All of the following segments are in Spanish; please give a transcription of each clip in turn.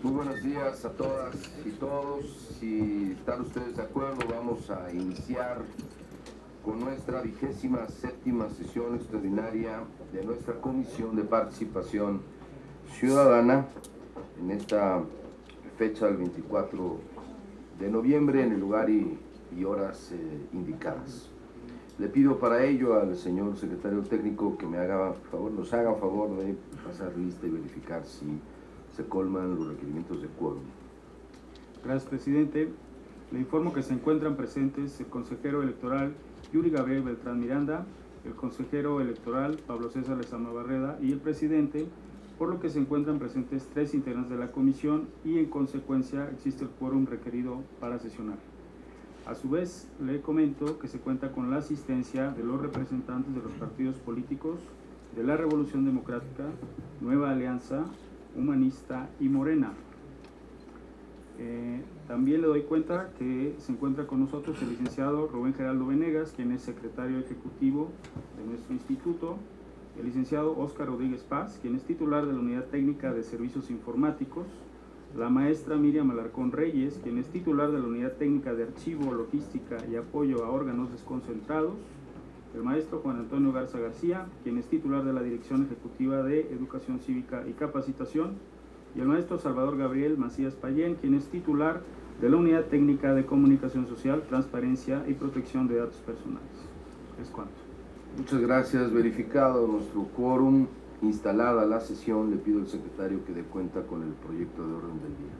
Muy buenos días a todas y todos. Si están ustedes de acuerdo, vamos a iniciar con nuestra 27ª sesión extraordinaria de nuestra Comisión de Participación Ciudadana en esta fecha del 24 de noviembre en el lugar y horas indicadas. Le pido para ello al señor secretario técnico que nos haga favor de pasar lista y verificar si se colman los requerimientos de quórum. Gracias, presidente. Le informo que se encuentran presentes el consejero electoral Yuri Gabriel Beltrán Miranda, el consejero electoral Pablo César Lezama Barreda y el presidente, por lo que se encuentran presentes 3 integrantes de la comisión y en consecuencia existe el quórum requerido para sesionar. A su vez, le comento que se cuenta con la asistencia de los representantes de los partidos políticos de la Revolución Democrática, Nueva Alianza, Humanista y Morena. También le doy cuenta que se encuentra con nosotros el licenciado Rubén Geraldo Venegas, quien es secretario ejecutivo de nuestro instituto, el licenciado Óscar Rodríguez Paz, quien es titular de la Unidad Técnica de Servicios Informáticos, la maestra Miriam Alarcón Reyes, quien es titular de la Unidad Técnica de Archivo, Logística y Apoyo a Órganos Desconcentrados, el maestro Juan Antonio Garza García, quien es titular de la Dirección Ejecutiva de Educación Cívica y Capacitación, y el maestro Salvador Gabriel Macías Payén, quien es titular de la Unidad Técnica de Comunicación Social, Transparencia y Protección de Datos Personales. Es cuanto. Muchas gracias. Verificado nuestro quórum, instalada la sesión, le pido al secretario que dé cuenta con el proyecto de orden del día.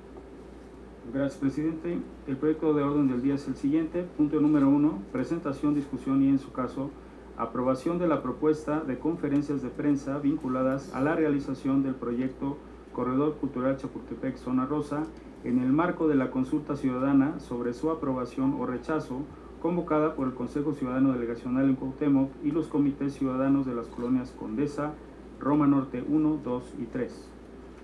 Gracias, presidente. El proyecto de orden del día es el siguiente. Punto número 1, presentación, discusión y, en su caso, aprobación de la propuesta de conferencias de prensa vinculadas a la realización del proyecto Corredor Cultural Chapultepec Zona Rosa en el marco de la consulta ciudadana sobre su aprobación o rechazo convocada por el Consejo Ciudadano Delegacional en Cuauhtémoc y los comités ciudadanos de las colonias Condesa, Roma Norte 1, 2 y 3.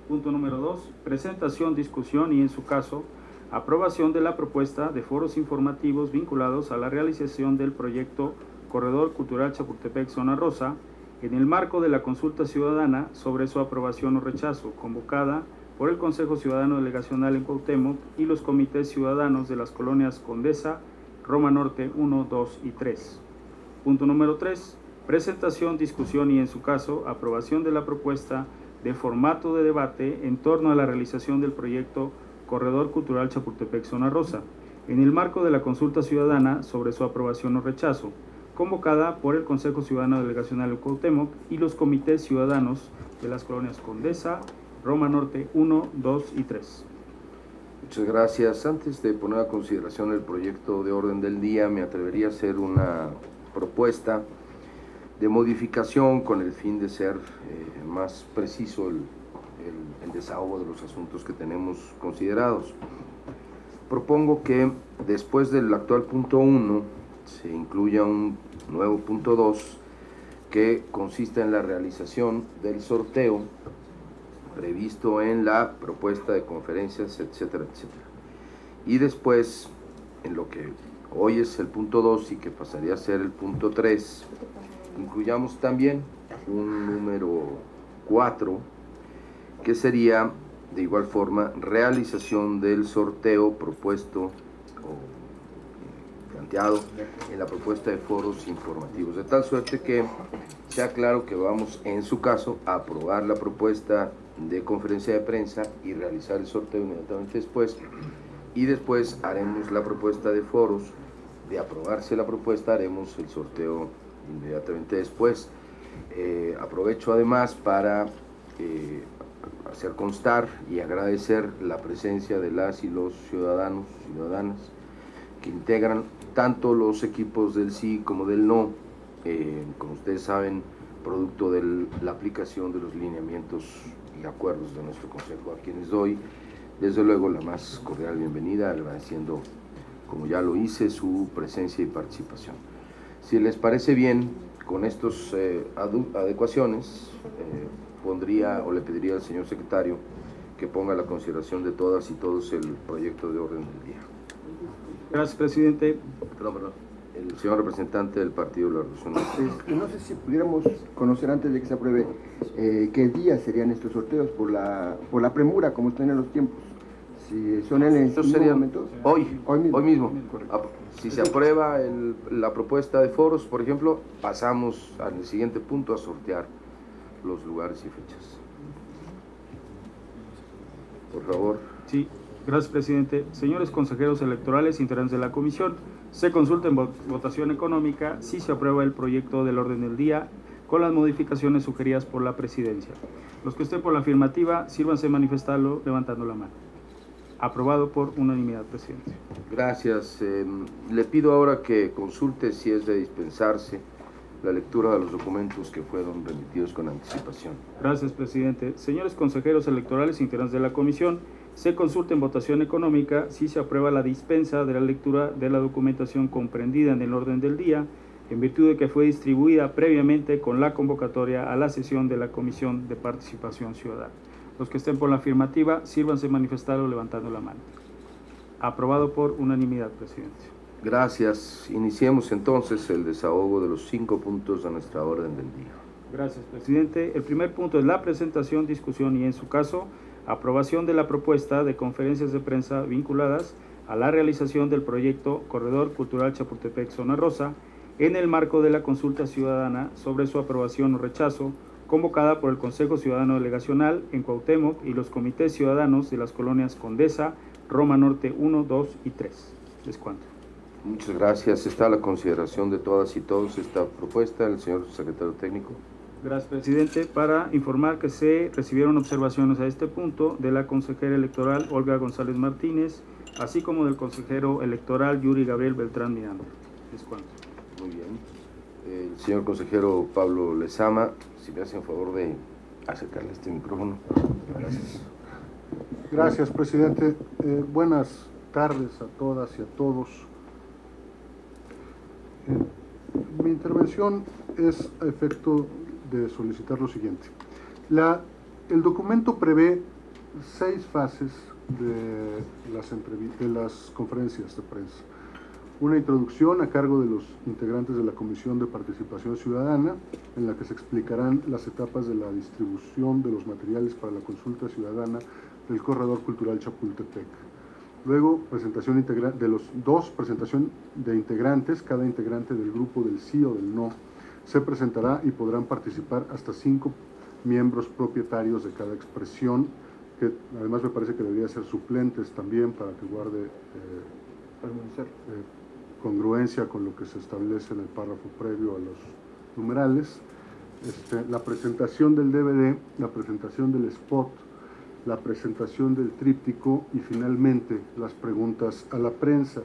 Punto número 2, presentación, discusión y, en su caso, aprobación de la propuesta de foros informativos vinculados a la realización del proyecto Corredor Cultural Chapultepec Zona Rosa en el marco de la consulta ciudadana sobre su aprobación o rechazo, convocada por el Consejo Ciudadano Delegacional en Cuauhtémoc y los comités ciudadanos de las colonias Condesa, Roma Norte 1, 2 y 3. Punto número 3, presentación, discusión y, en su caso, aprobación de la propuesta de formato de debate en torno a la realización del proyecto Corredor Cultural Chapultepec Zona Rosa, en el marco de la consulta ciudadana sobre su aprobación o rechazo, convocada por el Consejo Ciudadano Delegacional en Cuauhtémoc y los comités ciudadanos de las colonias Condesa, Roma Norte 1, 2 y 3. Muchas gracias. Antes de poner a consideración el proyecto de orden del día, me atrevería a hacer una propuesta de modificación con el fin de ser más preciso el desahogo de los asuntos que tenemos considerados. Propongo que después del actual punto 1 se incluya un nuevo punto 2 que consiste en la realización del sorteo previsto en la propuesta de conferencias, etcétera, etcétera. Y después, en lo que hoy es el punto 2 y que pasaría a ser el punto 3, incluyamos también un número 4, que sería de igual forma realización del sorteo propuesto o planteado en la propuesta de foros informativos, de tal suerte que sea claro que vamos, en su caso, a aprobar la propuesta de conferencia de prensa y realizar el sorteo inmediatamente después, y después haremos la propuesta de foros. De aprobarse la propuesta, haremos el sorteo inmediatamente después. Aprovecho además para hacer constar y agradecer la presencia de las y los ciudadanos y ciudadanas que integran tanto los equipos del sí como del no, como ustedes saben, producto de la aplicación de los lineamientos y acuerdos de nuestro Consejo, a quienes doy desde luego la más cordial bienvenida, agradeciendo, como ya lo hice, su presencia y participación. Si les parece bien, con estas adecuaciones, pondría o le pediría al señor secretario que ponga a la consideración de todas y todos el proyecto de orden del día. Gracias, presidente. Perdón. El señor representante del Partido de la Revolución Nacional. No sé si pudiéramos conocer antes de que se apruebe qué días serían estos sorteos por la premura, como están en los tiempos. Si son en el momento. Hoy mismo. Correcto. Si se aprueba la propuesta de foros, por ejemplo, pasamos al siguiente punto a sortear los lugares y fechas. Por favor. Sí, gracias, presidente. Señores consejeros electorales integrantes de la comisión, se consulta en votación económica si se aprueba el proyecto del orden del día con las modificaciones sugeridas por la presidencia. Los que estén por la afirmativa, sírvanse manifestarlo levantando la mano. Aprobado por unanimidad, presidente. Gracias. Le pido ahora que consulte si es de dispensarse la lectura de los documentos que fueron remitidos con anticipación. Gracias, presidente. Señores consejeros electorales integrantes de la comisión, se consulta en votación económica si se aprueba la dispensa de la lectura de la documentación comprendida en el orden del día, en virtud de que fue distribuida previamente con la convocatoria a la sesión de la Comisión de Participación Ciudadana. Los que estén por la afirmativa, sírvanse manifestarlo levantando la mano. Aprobado por unanimidad, presidente. Gracias. Iniciemos entonces el desahogo de los 5 puntos de nuestra orden del día. Gracias, presidente. El primer punto es la presentación, discusión y, en su caso, aprobación de la propuesta de conferencias de prensa vinculadas a la realización del proyecto Corredor Cultural Chapultepec-Zona Rosa en el marco de la consulta ciudadana sobre su aprobación o rechazo, convocada por el Consejo Ciudadano Delegacional en Cuauhtémoc y los comités ciudadanos de las colonias Condesa, Roma Norte 1, 2 y 3. Les cuento. Muchas gracias. Está a la consideración de todas y todos esta propuesta. El señor secretario técnico. Gracias, presidente. Para informar que se recibieron observaciones a este punto de la consejera electoral Olga González Martínez, así como del consejero electoral Yuri Gabriel Beltrán Miranda. Les cuento. Muy bien. El señor consejero Pablo Lezama, si me hacen favor de acercarle este micrófono. Gracias. Gracias, presidente. Buenas tardes a todas y a todos. Mi intervención es a efecto de solicitar lo siguiente. El documento prevé 6 fases de las conferencias de prensa. Una introducción a cargo de los integrantes de la Comisión de Participación Ciudadana, en la que se explicarán las etapas de la distribución de los materiales para la consulta ciudadana del Corredor Cultural Chapultepec. Luego, presentación de integrantes, cada integrante del grupo del sí o del no se presentará y podrán participar hasta 5 miembros propietarios de cada expresión, que además me parece que debería ser suplentes también para que guarde congruencia con lo que se establece en el párrafo previo a los numerales. La presentación del DVD, la presentación del spot, la presentación del tríptico y finalmente las preguntas a la prensa.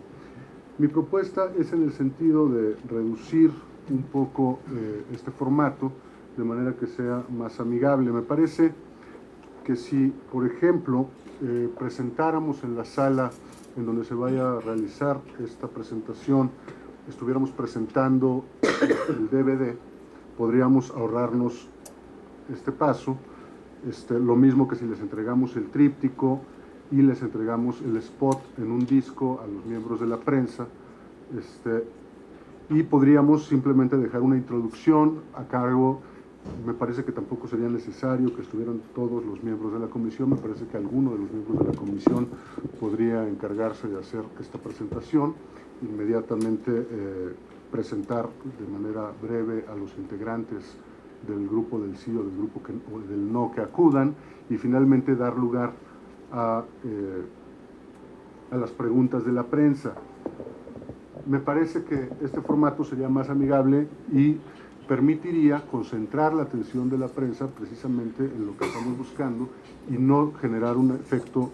Mi propuesta es en el sentido de reducir un poco este formato de manera que sea más amigable. Me parece que si, por ejemplo, presentáramos en la sala en donde se vaya a realizar esta presentación, estuviéramos presentando el DVD, podríamos ahorrarnos este paso. Lo mismo que si les entregamos el tríptico y les entregamos el spot en un disco a los miembros de la prensa, y podríamos simplemente dejar una introducción a cargo. Me parece que tampoco sería necesario que estuvieran todos los miembros de la comisión. Me parece que alguno de los miembros de la comisión podría encargarse de hacer esta presentación, inmediatamente presentar de manera breve a los integrantes del grupo del sí o del grupo o del no que acudan, y finalmente dar lugar a las preguntas de la prensa. Me parece que este formato sería más amigable y permitiría concentrar la atención de la prensa precisamente en lo que estamos buscando y no generar un efecto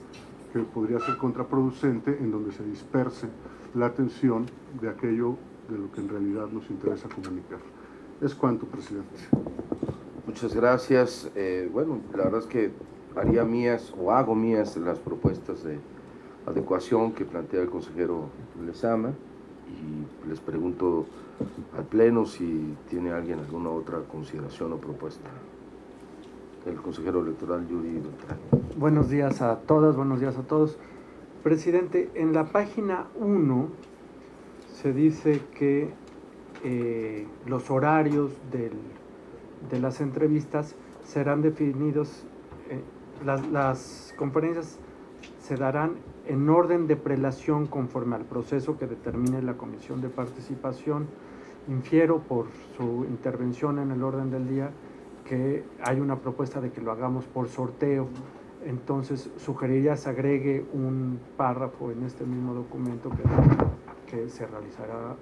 que podría ser contraproducente, en donde se disperse la atención de aquello de lo que en realidad nos interesa comunicar. Es cuanto, presidente. Muchas gracias. Bueno, la verdad es que haría mías o hago mías las propuestas de adecuación que plantea el consejero Lezama, y les pregunto al Pleno si tiene alguien alguna otra consideración o propuesta. El consejero electoral Yuri Beltrán. Buenos días a todas, buenos días a todos. Presidente, en la página 1 se dice que los horarios de las entrevistas serán definidos, las conferencias se darán en orden de prelación conforme al proceso que determine la Comisión de Participación. Infiero por su intervención en el orden del día que hay una propuesta de que lo hagamos por sorteo. Entonces sugeriría se agregue un párrafo en este mismo documento que se realizará,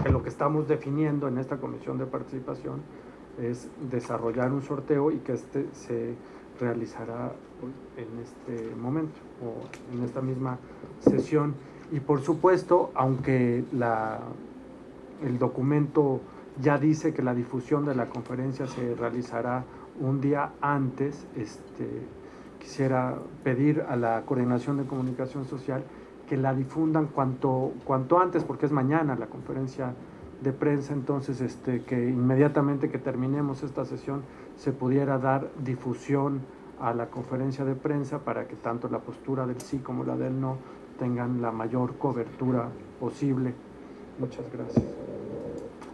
que lo que estamos definiendo en esta Comisión de Participación es desarrollar un sorteo y que este se realizará en este momento o en esta misma sesión. Y por supuesto, aunque el documento ya dice que la difusión de la conferencia se realizará un día antes, quisiera pedir a la Coordinación de Comunicación Social que la difundan cuanto antes, porque es mañana la conferencia de prensa. Entonces que inmediatamente que terminemos esta sesión se pudiera dar difusión a la conferencia de prensa para que tanto la postura del sí como la del no tengan la mayor cobertura posible. Muchas gracias.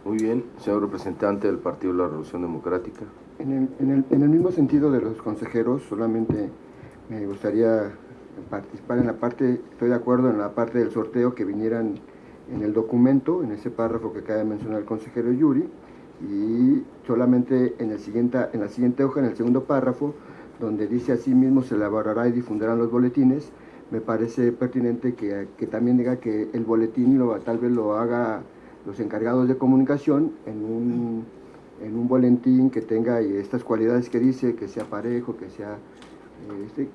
Muy bien, señor representante del Partido de la Revolución Democrática. En el mismo sentido de los consejeros, solamente me gustaría participar en la parte, estoy de acuerdo en la parte del sorteo, que vinieran en el documento, en ese párrafo que acaba de mencionar el consejero Yuri, y solamente en la siguiente hoja, en el segundo párrafo, donde dice así mismo se elaborará y difundirán los boletines, me parece pertinente que también diga que el boletín tal vez lo haga los encargados de comunicación en un boletín que tenga estas cualidades que dice, que sea parejo, que sea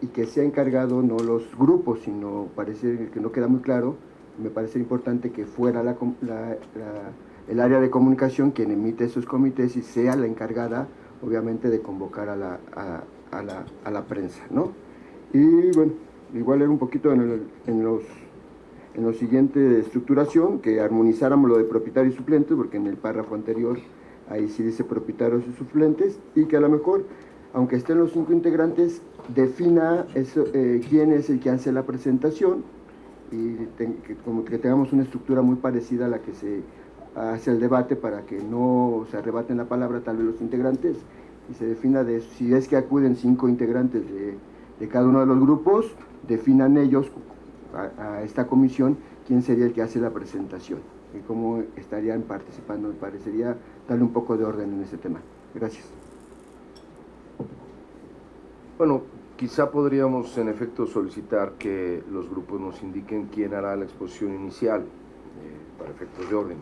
y que sea encargado no los grupos, sino parece que no queda muy claro. Me parece importante que fuera el área de comunicación quien emite esos comités y sea la encargada, obviamente, de convocar a la prensa, ¿no? Y bueno, igual era un poquito en lo siguiente de estructuración, que armonizáramos lo de propietarios y suplentes, porque en el párrafo anterior ahí sí dice propietarios y suplentes, y que a lo mejor, aunque estén los 5 integrantes, defina quién es el que hace la presentación, y como que tengamos una estructura muy parecida a la que se hace el debate, para que no se arrebaten la palabra tal vez los integrantes, y se defina si es que acuden 5 integrantes de cada uno de los grupos, definan ellos a esta comisión quién sería el que hace la presentación y cómo estarían participando. Me parecería darle un poco de orden en ese tema. Gracias. Bueno, quizá podríamos en efecto solicitar que los grupos nos indiquen quién hará la exposición inicial para efectos de orden,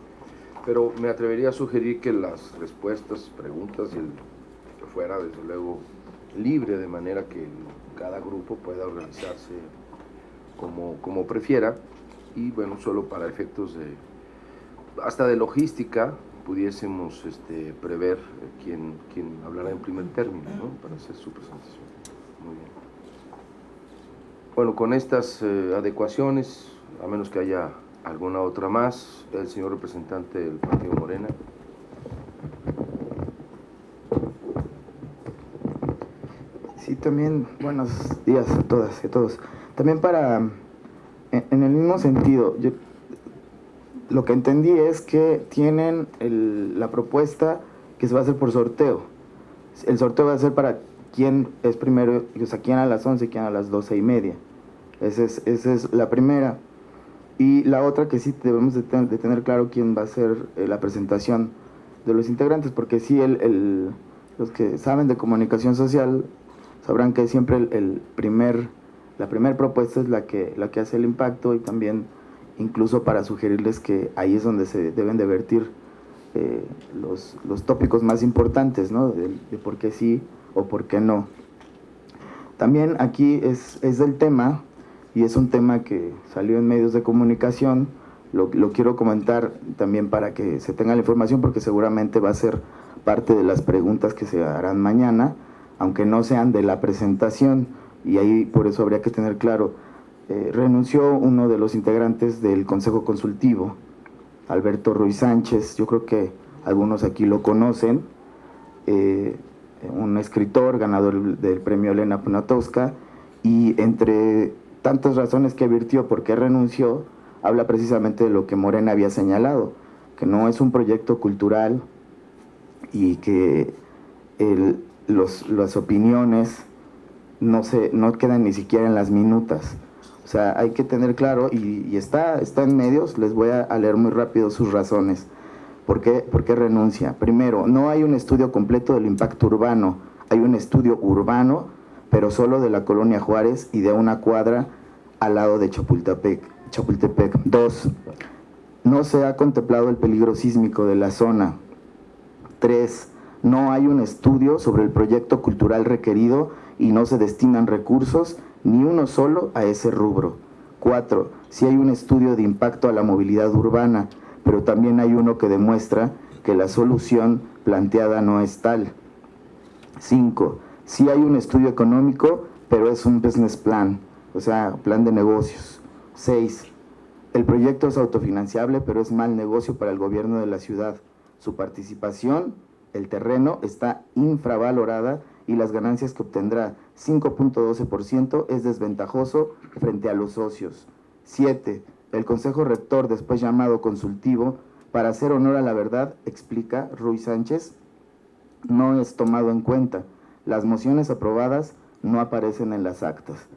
pero me atrevería a sugerir que las respuestas, preguntas y que fuera desde luego libre, de manera que cada grupo pueda organizarse como prefiera, y bueno, solo para efectos hasta de logística pudiésemos prever quién hablará en primer término, ¿no?, para hacer su presentación. Muy bien. Bueno, con estas adecuaciones, a menos que haya alguna otra más, el señor representante del Partido Morena. Sí, también buenos días a todas y a todos. También en el mismo sentido, yo lo que entendí es que tienen la propuesta que se va a hacer por sorteo. El sorteo va a ser para quién es primero, o sea, quién a las 11 y quién a las 12:30. Esa es la primera. Y la otra, que sí debemos de tener claro quién va a ser la presentación de los integrantes, porque sí, los que saben de comunicación social sabrán que siempre la primera propuesta es la que hace el impacto, y también incluso para sugerirles que ahí es donde se deben de vertir los tópicos más importantes, ¿no?, de por qué sí o por qué no. También aquí es del tema, y es un tema que salió en medios de comunicación, lo quiero comentar también para que se tenga la información, porque seguramente va a ser parte de las preguntas que se harán mañana, aunque no sean de la presentación, y ahí por eso habría que tener claro. Renunció uno de los integrantes del Consejo Consultivo, Alberto Ruiz Sánchez. Yo creo que algunos aquí lo conocen, un escritor ganador del premio Elena Poniatowska, y entre tantas razones que advirtió por qué renunció, habla precisamente de lo que Morena había señalado, que no es un proyecto cultural y que las opiniones no quedan ni siquiera en las minutas. O sea, hay que tener claro, y está en medios, les voy a leer muy rápido sus razones. ¿Por qué renuncia? Primero, no hay un estudio completo del impacto urbano, hay un estudio urbano, pero solo de la colonia Juárez y de una cuadra al lado de Chapultepec. 2, no se ha contemplado el peligro sísmico de la zona. 3, no hay un estudio sobre el proyecto cultural requerido y no se destinan recursos, ni uno solo, a ese rubro. 4, sí hay un estudio de impacto a la movilidad urbana, pero también hay uno que demuestra que la solución planteada no es tal. 5, sí hay un estudio económico, pero es un business plan, o sea, plan de negocios. 6, el proyecto es autofinanciable, pero es mal negocio para el gobierno de la ciudad. Su participación, el terreno, está infravalorada y las ganancias que obtendrá, 5.12%, es desventajoso frente a los socios. 7, el Consejo Rector, después llamado consultivo, para hacer honor a la verdad, explica Ruy Sánchez, no es tomado en cuenta. Las mociones aprobadas no aparecen en las actas.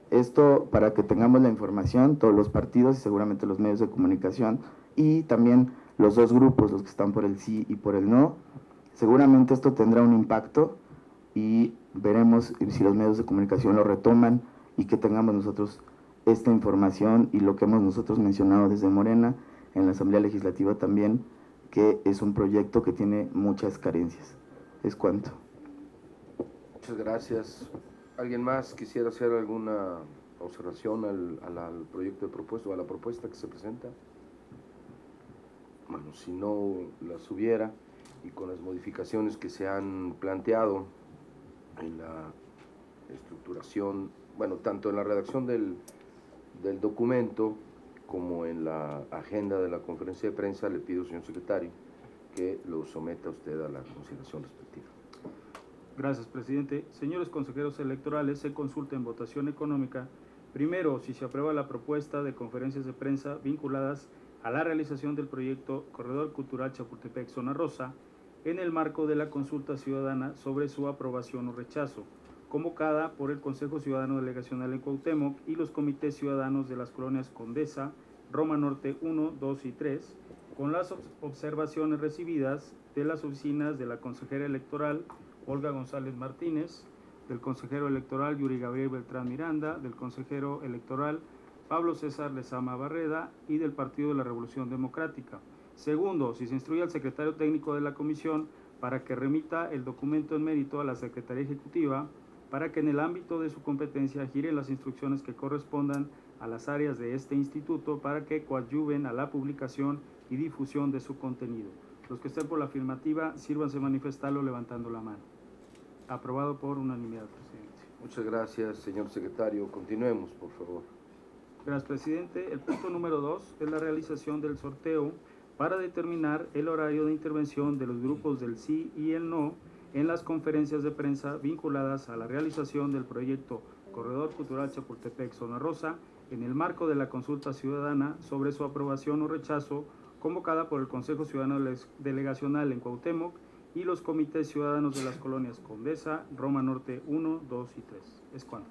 Esto para que tengamos la información, todos los partidos y seguramente los medios de comunicación, y también los dos grupos, los que están por el sí y por el no. Seguramente esto tendrá un impacto y veremos si los medios de comunicación lo retoman y que tengamos nosotros esta información y lo que hemos nosotros mencionado desde Morena en la Asamblea Legislativa también, que es un proyecto que tiene muchas carencias. Es cuanto. Muchas gracias. ¿Alguien más quisiera hacer alguna observación al proyecto de propuesta o a la propuesta que se presenta? Bueno, si no las hubiera, y con las modificaciones que se han planteado en la estructuración, bueno, tanto en la redacción del documento como en la agenda de la conferencia de prensa, le pido, señor secretario, que lo someta usted a la consideración respectiva. Gracias, presidente. Señores consejeros electorales, se consulta en votación económica. Primero, si se aprueba la propuesta de conferencias de prensa vinculadas a la realización del proyecto Corredor Cultural Chapultepec-Zona Rosa, en el marco de la consulta ciudadana sobre su aprobación o rechazo, convocada por el Consejo Ciudadano Delegacional en Cuauhtémoc y los comités ciudadanos de las colonias Condesa, Roma Norte 1, 2 y 3, con las observaciones recibidas de las oficinas de la consejera electoral Olga González Martínez, del consejero electoral Yuri Gabriel Beltrán Miranda, del consejero electoral Pablo César Lezama Barreda y del Partido de la Revolución Democrática. Segundo, si se instruye al secretario técnico de la comisión para que remita el documento en mérito a la Secretaría Ejecutiva para que en el ámbito de su competencia giren las instrucciones que correspondan a las áreas de este instituto para que coadyuven a la publicación y difusión de su contenido. Los que estén por la afirmativa, sírvanse manifestarlo levantando la mano. Aprobado por unanimidad, presidente. Muchas gracias, señor secretario. Continuemos, por favor. Gracias, presidente. El punto número 2 es la realización del sorteo para determinar el horario de intervención de los grupos del sí y el no en las conferencias de prensa vinculadas a la realización del proyecto Corredor Cultural Chapultepec-Zona Rosa en el marco de la consulta ciudadana sobre su aprobación o rechazo convocada por el Consejo Ciudadano Delegacional en Cuauhtémoc y los comités ciudadanos de las colonias Condesa, Roma Norte 1, 2 y 3. Es cuanto.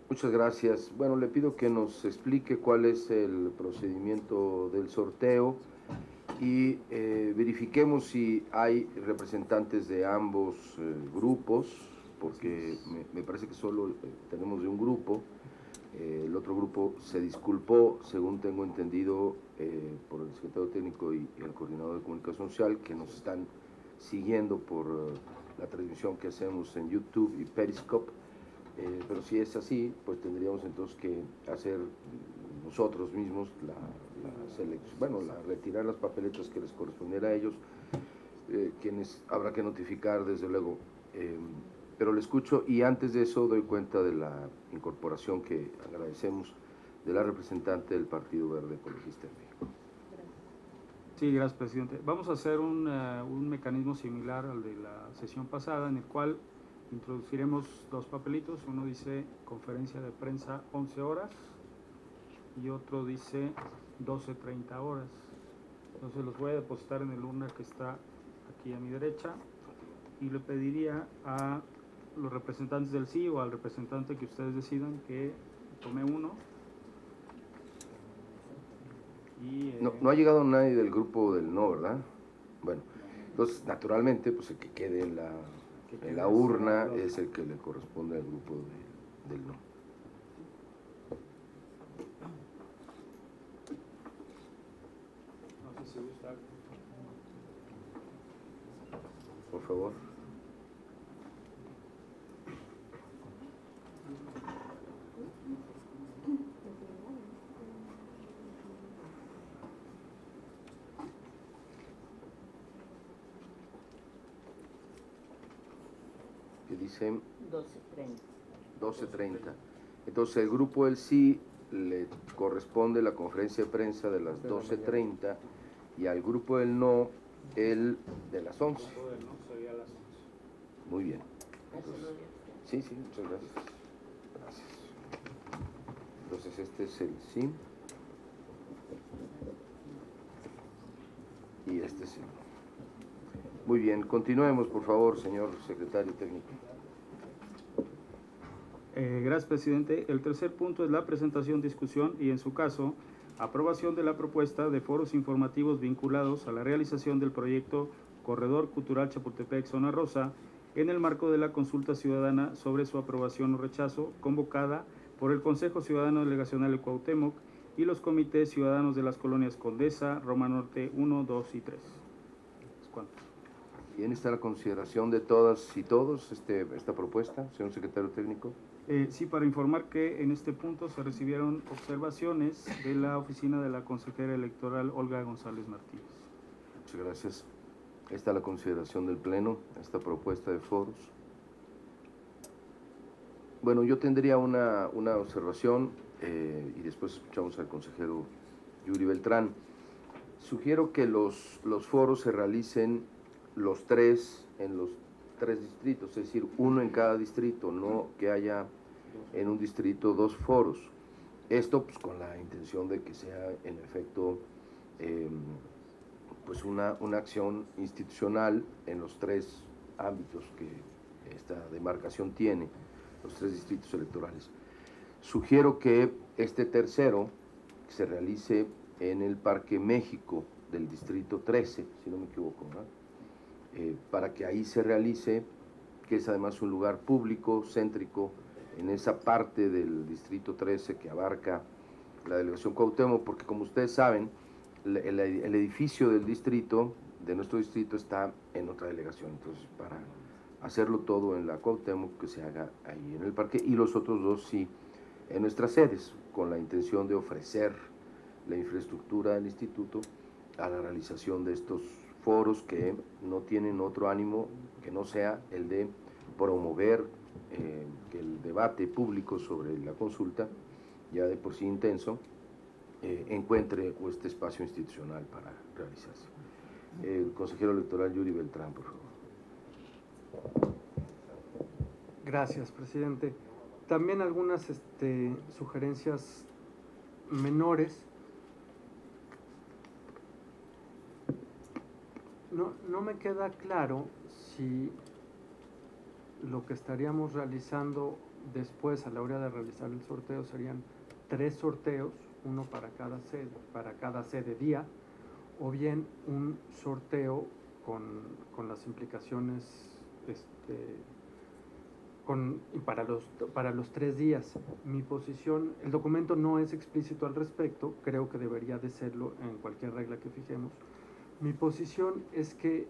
Muchas gracias. Bueno, le pido que nos explique cuál es el procedimiento del sorteo y verifiquemos si hay representantes de ambos grupos, porque me parece que solo tenemos de un grupo. El otro grupo se disculpó, según tengo entendido, por el secretario técnico y el coordinador de comunicación social, que nos están siguiendo por la transmisión que hacemos en YouTube y Periscope. Pero si es así, pues tendríamos entonces que hacer nosotros mismos la selección, bueno, retirar las papeletas que les correspondiera a ellos, quienes habrá que notificar desde luego. Pero le escucho, y antes de eso doy cuenta de la incorporación que agradecemos de la representante del Partido Verde Ecologista en México. Sí, gracias, presidente. Vamos a hacer un mecanismo similar al de la sesión pasada, en el cual introduciremos dos papelitos. Uno dice conferencia de prensa 11 horas y otro dice 12:30 horas. Entonces los voy a depositar en el urna que está aquí a mi derecha y le pediría a los representantes del sí o al representante que ustedes decidan que tome uno. Y, No ha llegado nadie del grupo del no, ¿verdad? Bueno, entonces naturalmente pues el que quede en la urna es el que le corresponde al grupo del no. No sé si gusta. Por favor. Que dice 12:30. 12:30. Entonces el grupo del sí le corresponde la conferencia de prensa de las 12:30 y al grupo del no el de las 11. El grupo del no sería a las 11. Muy bien. Entonces, sí, muchas gracias. Gracias. Entonces este es el sí. Y este es el no. Muy bien, continuemos por favor, señor secretario técnico. Gracias, presidente. El tercer punto es la presentación, discusión y, en su caso, aprobación de la propuesta de foros informativos vinculados a la realización del proyecto Corredor Cultural Chapultepec-Zona Rosa en el marco de la consulta ciudadana sobre su aprobación o rechazo, convocada por el Consejo Ciudadano Delegacional de Cuauhtémoc y los comités ciudadanos de las colonias Condesa, Roma Norte 1, 2 y 3. ¿Cuánto? Bien, está la consideración de todas y todos esta propuesta, señor secretario técnico. Sí, para informar que en este punto se recibieron observaciones de la oficina de la consejera electoral Olga González Martínez. Muchas gracias. Está la consideración del Pleno, esta propuesta de foros. Bueno, yo tendría una observación y después escuchamos al consejero Yuri Beltrán. Sugiero que los foros se realicen los tres en los tres distritos, es decir, uno en cada distrito, no que haya en un distrito dos foros. Esto pues con la intención de que sea en efecto pues una acción institucional en los tres ámbitos que esta demarcación tiene, los tres distritos electorales. Sugiero que este tercero se realice en el Parque México del distrito 13, si no me equivoco, ¿no? Para que ahí se realice, que es además un lugar público, céntrico, en esa parte del distrito 13 que abarca la delegación Cuauhtémoc, porque como ustedes saben, el edificio del distrito, de nuestro distrito, está en otra delegación. Entonces, para hacerlo todo en la Cuauhtémoc, que se haga ahí en el parque, y los otros dos sí en nuestras sedes, con la intención de ofrecer la infraestructura del instituto a la realización de estos foros que no tienen otro ánimo que no sea el de promover que el debate público sobre la consulta, ya de por sí intenso, encuentre este espacio institucional para realizarse. El consejero electoral Yuri Beltrán, por favor. Gracias, presidente. También algunas sugerencias menores. No me queda claro si lo que estaríamos realizando después a la hora de realizar el sorteo serían 3 sorteos, uno para cada sede día, o bien un sorteo con las implicaciones para los 3 días. Mi posición, el documento no es explícito al respecto, creo que debería de serlo en cualquier regla que fijemos. Mi posición es que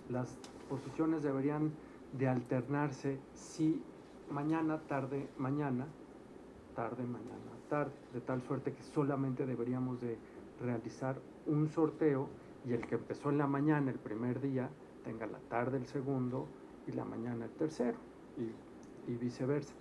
las posiciones deberían de alternarse si mañana, tarde, mañana, tarde, mañana, tarde, de tal suerte que solamente deberíamos de realizar un sorteo y el que empezó en la mañana el primer día tenga la tarde el segundo y la mañana el tercero y viceversa,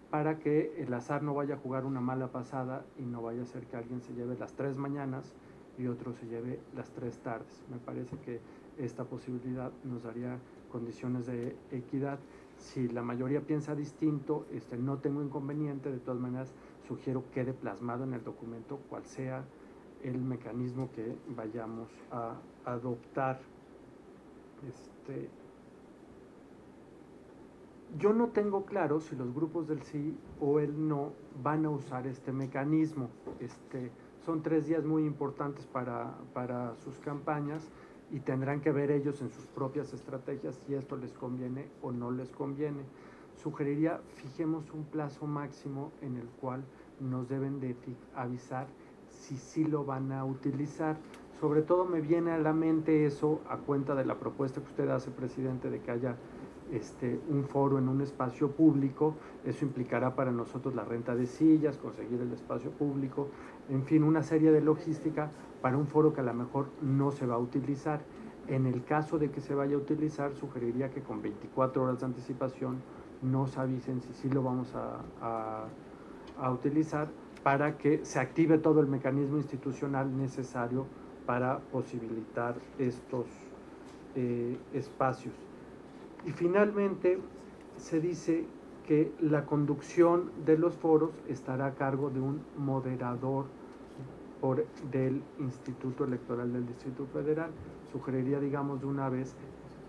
para que el azar no vaya a jugar una mala pasada y no vaya a ser que alguien se lleve las 3 mañanas y otro se lleve las 3 tardes. Me parece que esta posibilidad nos daría condiciones de equidad. Si la mayoría piensa distinto, no tengo inconveniente, de todas maneras sugiero quede plasmado en el documento cuál sea el mecanismo que vayamos a adoptar. Yo no tengo claro si los grupos del sí o el no van a usar este mecanismo. Son 3 días muy importantes para sus campañas y tendrán que ver ellos en sus propias estrategias si esto les conviene o no les conviene. Sugeriría, fijemos un plazo máximo en el cual nos deben de avisar si sí lo van a utilizar. Sobre todo me viene a la mente eso a cuenta de la propuesta que usted hace, presidente, de que haya un foro en un espacio público. Eso implicará para nosotros la renta de sillas, conseguir el espacio público, en fin, una serie de logística para un foro que a lo mejor no se va a utilizar. En el caso de que se vaya a utilizar, sugeriría que con 24 horas de anticipación nos avisen si sí lo vamos a utilizar, para que se active todo el mecanismo institucional necesario para posibilitar estos espacios. Y finalmente se dice que la conducción de los foros estará a cargo de un moderador del Instituto Electoral del Distrito Federal. Sugeriría, digamos, de una vez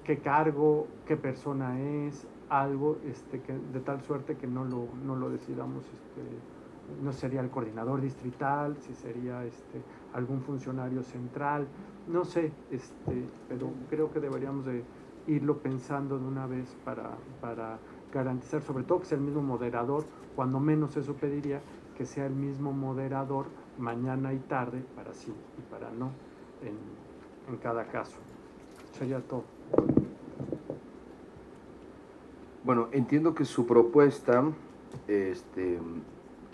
qué cargo, qué persona es, algo que de tal suerte que no lo decidamos, no sería el coordinador distrital, si sería algún funcionario central, no sé, pero creo que deberíamos de irlo pensando de una vez para garantizar, sobre todo que sea el mismo moderador, cuando menos eso pediría, que sea el mismo moderador mañana y tarde, para sí y para no, en cada caso. Sería todo. Bueno, entiendo que su propuesta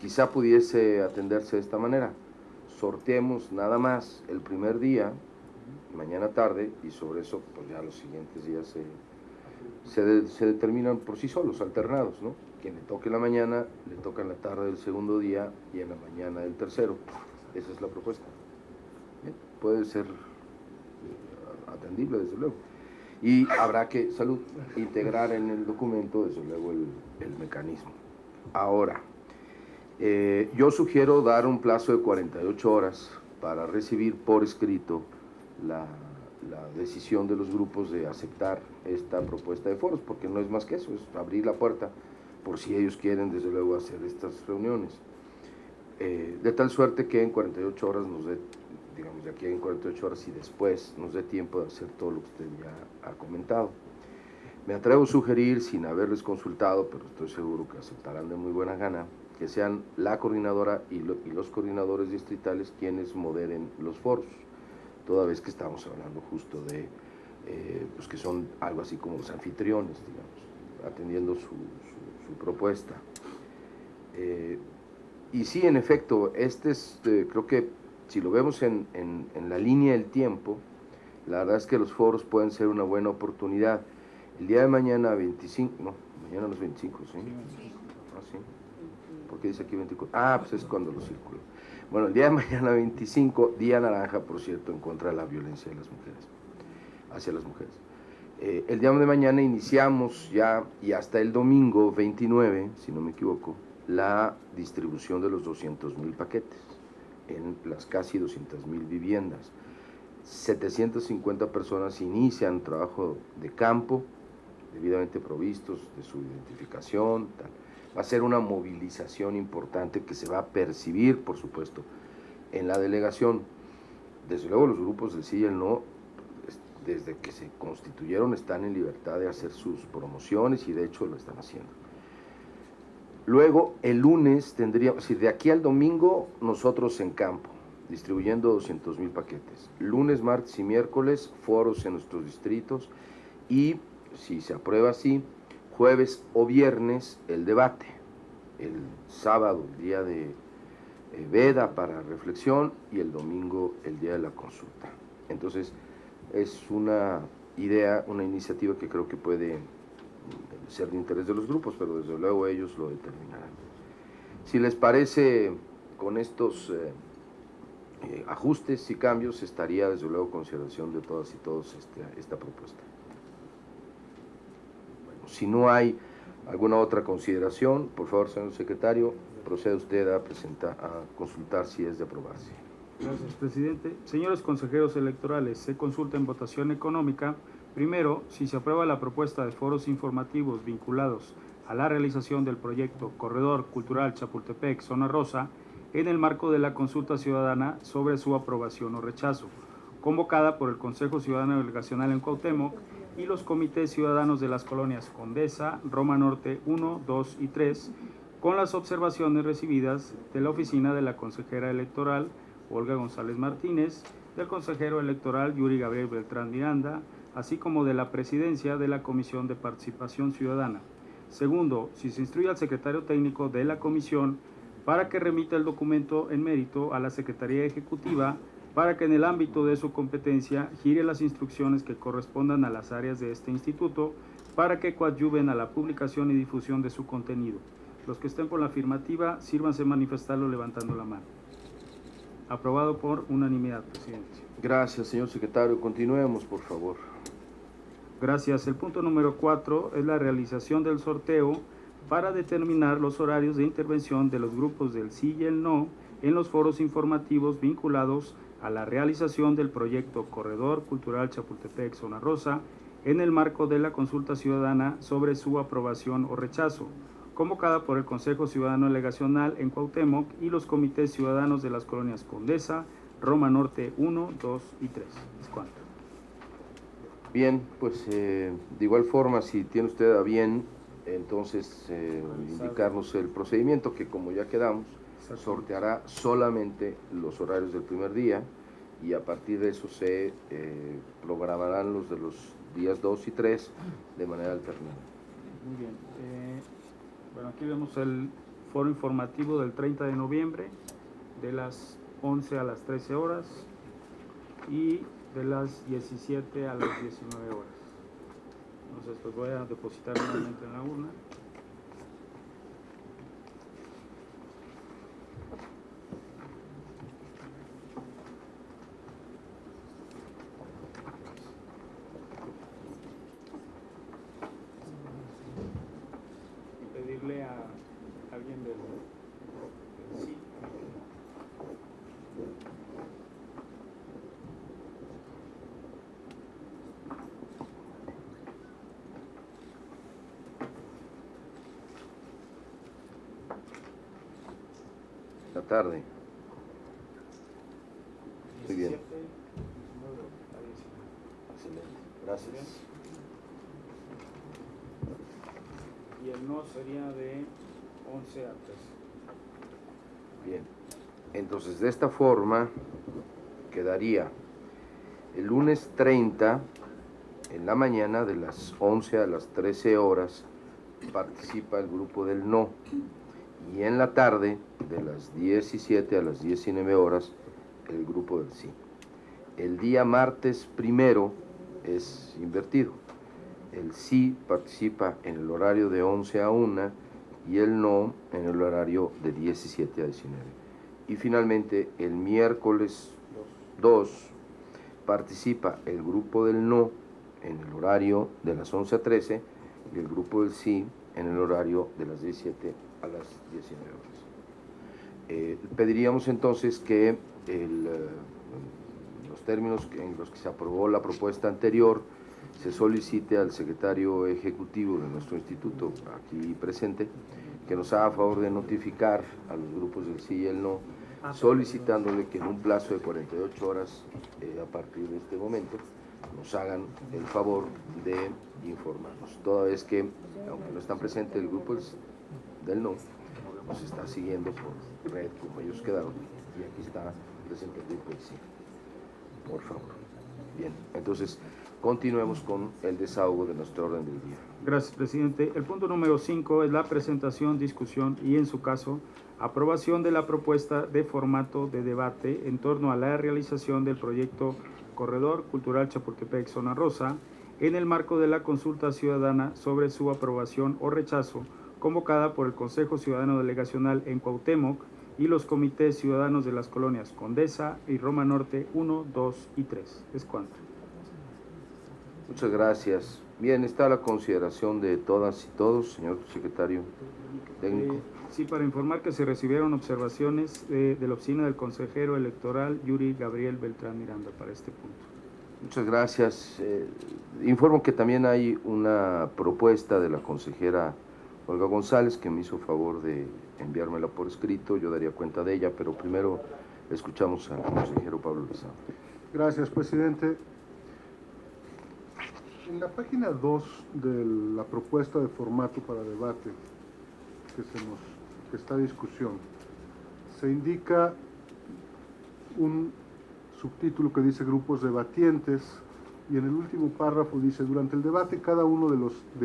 quizá pudiese atenderse de esta manera. Sorteemos nada más el primer día, mañana tarde, y sobre eso pues ya los siguientes días se determinan por sí solos, alternados, ¿no? Quien le toque en la mañana, le toca en la tarde del segundo día y en la mañana del tercero. Esa es la propuesta. Bien, puede ser atendible, desde luego. Y habrá que, integrar en el documento, desde luego, el mecanismo. Ahora, yo sugiero dar un plazo de 48 horas para recibir por escrito la decisión de los grupos de aceptar esta propuesta de foros, porque no es más que eso, es abrir la puerta por si ellos quieren, desde luego, hacer estas reuniones. De tal suerte que en 48 horas nos dé, digamos, de aquí en 48 horas y después nos dé tiempo de hacer todo lo que usted ya ha comentado. Me atrevo a sugerir, sin haberles consultado, pero estoy seguro que aceptarán de muy buena gana, que sean la coordinadora y los coordinadores distritales quienes moderen los foros, toda vez que estamos hablando justo de, pues que son algo así como los anfitriones, digamos, atendiendo su propuesta. Y sí, en efecto, creo que si lo vemos en la línea del tiempo, la verdad es que los foros pueden ser una buena oportunidad. El día de mañana 25, no, mañana no es 25, ¿sí? Ah, sí. ¿Por qué dice aquí 24? Ah, pues es cuando lo circulo. Bueno, el día de mañana 25, día naranja, por cierto, en contra de la violencia de las mujeres, hacia las mujeres. El día de mañana iniciamos ya, y hasta el domingo 29, si no me equivoco, la distribución de los 200,000 paquetes en las casi 200,000 viviendas. 750 personas inician trabajo de campo, debidamente provistos de su identificación, tal. Va a ser una movilización importante que se va a percibir, por supuesto, en la delegación. Desde luego los grupos del sí y el no, desde que se constituyeron, están en libertad de hacer sus promociones y de hecho lo están haciendo. Luego, el lunes tendríamos, es decir, de aquí al domingo, nosotros en campo, distribuyendo 200,000 paquetes. Lunes, martes y miércoles, foros en nuestros distritos y, si se aprueba así, jueves o viernes el debate. El sábado, el día de veda para reflexión, y el domingo, el día de la consulta. Entonces, es una idea, una iniciativa que creo que puede ser de interés de los grupos, pero desde luego ellos lo determinarán. Si les parece, con estos ajustes y cambios, estaría desde luego consideración de todas y todos esta propuesta. Bueno, si no hay ¿Alguna otra consideración? Por favor, señor secretario, proceda usted a consultar si es de aprobarse. Gracias, presidente. Señores consejeros electorales, se consulta en votación económica. Primero, si se aprueba la propuesta de foros informativos vinculados a la realización del proyecto Corredor Cultural Chapultepec, Zona Rosa, en el marco de la consulta ciudadana sobre su aprobación o rechazo, convocada por el Consejo Ciudadano Delegacional en Cuauhtémoc y los comités ciudadanos de las colonias Condesa, Roma Norte 1, 2 y 3, con las observaciones recibidas de la oficina de la consejera electoral Olga González Martínez, del consejero electoral Yuri Gabriel Beltrán Miranda, así como de la presidencia de la Comisión de Participación Ciudadana. Segundo, si se instruye al secretario técnico de la comisión para que remita el documento en mérito a la Secretaría Ejecutiva para que en el ámbito de su competencia gire las instrucciones que correspondan a las áreas de este instituto para que coadyuven a la publicación y difusión de su contenido. Los que estén por la afirmativa, sírvanse manifestarlo levantando la mano. Aprobado por unanimidad, presidente. Gracias, señor secretario. Continuemos, por favor. Gracias. El punto número 4 es la realización del sorteo para determinar los horarios de intervención de los grupos del sí y el no en los foros informativos vinculados a la realización del proyecto Corredor Cultural Chapultepec Zona Rosa en el marco de la consulta ciudadana sobre su aprobación o rechazo, convocada por el Consejo Ciudadano Delegacional en Cuauhtémoc y los comités ciudadanos de las colonias Condesa, Roma Norte 1, 2 y 3. ¿Es cuánto? Bien, pues de igual forma, si tiene usted a bien, entonces indicarnos el procedimiento que, como ya quedamos, sorteará solamente los horarios del primer día y a partir de eso se programarán los de los días 2 y 3 de manera alternada. Muy bien. Bueno, aquí vemos el foro informativo del 30 de noviembre de las 11 a las 13 horas y de las 17 a las 19 horas. Entonces, pues voy a depositar nuevamente en la urna. Y pedirle a alguien del sí. La tarde. Muy bien. 17, 19 a 19. Excelente. Gracias. Y el no sería de 11 a 13. Bien. Entonces, de esta forma, quedaría el lunes 30, en la mañana, de las 11 a las 13 horas, participa el grupo del no. Y en la tarde, de las 17 a las 19 horas, el grupo del sí. El día martes primero es invertido. El sí participa en el horario de 11 a 1 y el no en el horario de 17 a 19. Y finalmente, el miércoles 2 participa el grupo del no en el horario de las 11 a 13 y el grupo del sí en el horario de las 17 a las 19 horas. Pediríamos entonces que los términos en los que se aprobó la propuesta anterior se solicite al secretario ejecutivo de nuestro instituto aquí presente que nos haga favor de notificar a los grupos del sí y el no, solicitándole que en un plazo de 48 horas a partir de este momento nos hagan el favor de informarnos, toda vez que, aunque no están presentes el grupo del no, nos está siguiendo por red como ellos quedaron, y aquí está presente el grupo del sí. Por favor. Bien, entonces continuemos con el desahogo de nuestro orden del día. Gracias, presidente. El punto número 5 es la presentación, discusión y, en su caso, aprobación de la propuesta de formato de debate en torno a la realización del proyecto Corredor Cultural Chapultepec Zona Rosa en el marco de la consulta ciudadana sobre su aprobación o rechazo, convocada por el Consejo Ciudadano Delegacional en Cuauhtémoc y los comités ciudadanos de las colonias Condesa y Roma Norte 1, 2 y 3. ¿Es cuánto? Muchas gracias. Bien, está a la consideración de todas y todos, señor secretario técnico. Sí, para informar que se recibieron observaciones de la oficina del consejero electoral Yuri Gabriel Beltrán Miranda para este punto. Muchas gracias. Informo que también hay una propuesta de la consejera Olga González que me hizo favor de enviármela por escrito. Yo daría cuenta de ella, pero primero escuchamos al consejero Pablo Lozano. Gracias, presidente. En la página 2 de la propuesta de formato para debate que está a discusión, se indica un subtítulo que dice grupos debatientes, y en el último párrafo dice: durante el debate cada uno de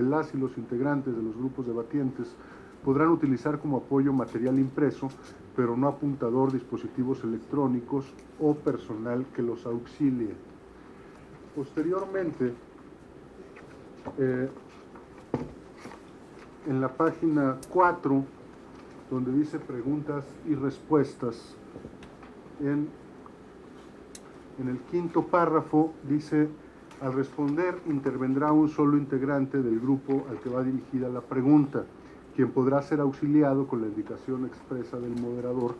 las y los integrantes de los grupos debatientes podrán utilizar como apoyo material impreso, pero no apuntador, dispositivos electrónicos o personal que los auxilie. Posteriormente, en la página 4, donde dice preguntas y respuestas, en el quinto párrafo dice: al responder intervendrá un solo integrante del grupo al que va dirigida la pregunta, quien podrá ser auxiliado con la indicación expresa del moderador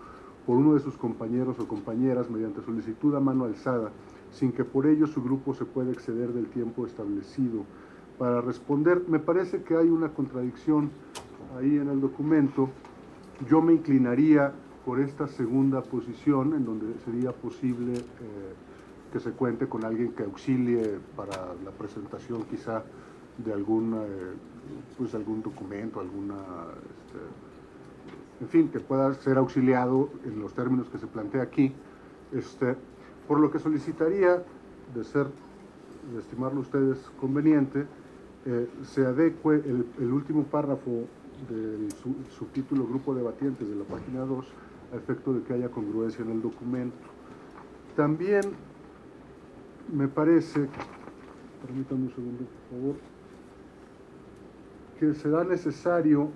por uno de sus compañeros o compañeras mediante solicitud a mano alzada, sin que por ello su grupo se pueda exceder del tiempo establecido para responder. Me parece que hay una contradicción ahí en el documento. Yo me inclinaría por esta segunda posición, en donde sería posible que se cuente con alguien que auxilie para la presentación quizá de algún documento, en fin, que pueda ser auxiliado en los términos que se plantea aquí, por lo que solicitaría, de estimarlo ustedes conveniente, se adecue el último párrafo del subtítulo Grupo Debatientes de la página 2 a efecto de que haya congruencia en el documento. También me parece, permítanme un segundo por favor, que será necesario,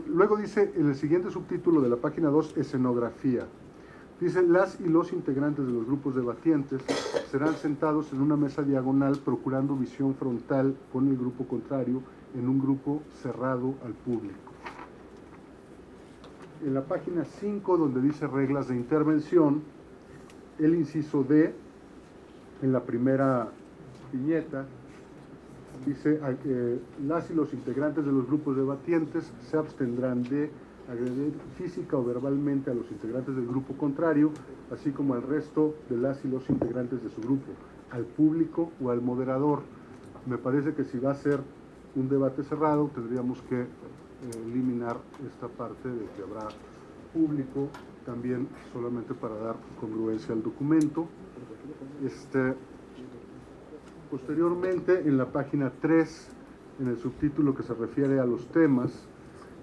luego dice en el siguiente subtítulo de la página 2, escenografía. Dice: las y los integrantes de los grupos debatientes serán sentados en una mesa diagonal procurando visión frontal con el grupo contrario en un grupo cerrado al público. En la página 5, donde dice reglas de intervención, el inciso D, en la primera viñeta, dice: las y los integrantes de los grupos debatientes se abstendrán de agredir física o verbalmente a los integrantes del grupo contrario, así como al resto de las y los integrantes de su grupo, al público o al moderador. Me parece que si va a ser un debate cerrado, tendríamos que eliminar esta parte de que habrá público, también solamente para dar congruencia al documento. Posteriormente, en la página 3, en el subtítulo que se refiere a los temas,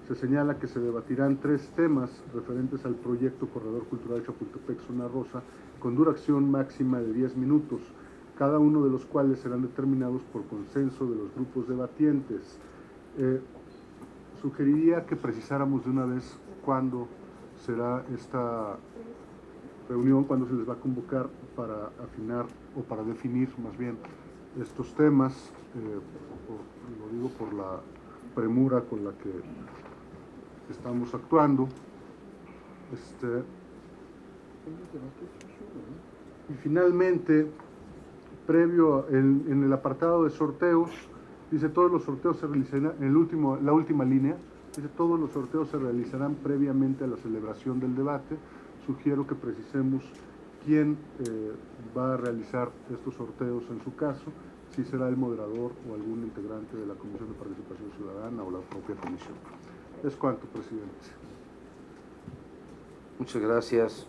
se señala que se debatirán 3 temas referentes al proyecto Corredor Cultural Chapultepec-Zona Rosa, con duración máxima de 10 minutos, cada uno de los cuales serán determinados por consenso de los grupos debatientes. Sugeriría que precisáramos de una vez cuándo será esta reunión, cuándo se les va a convocar para afinar o para definir más bien estos temas. Lo digo por la premura con la que estamos actuando. Y finalmente, previo en el apartado de sorteos, dice: todos los sorteos se realizarán, la última línea, dice: todos los sorteos se realizarán previamente a la celebración del debate. Sugiero que precisemos quién va a realizar estos sorteos en su caso, si será el moderador o algún integrante de la Comisión de Participación Ciudadana o la propia comisión. Es cuanto, presidente. Muchas gracias.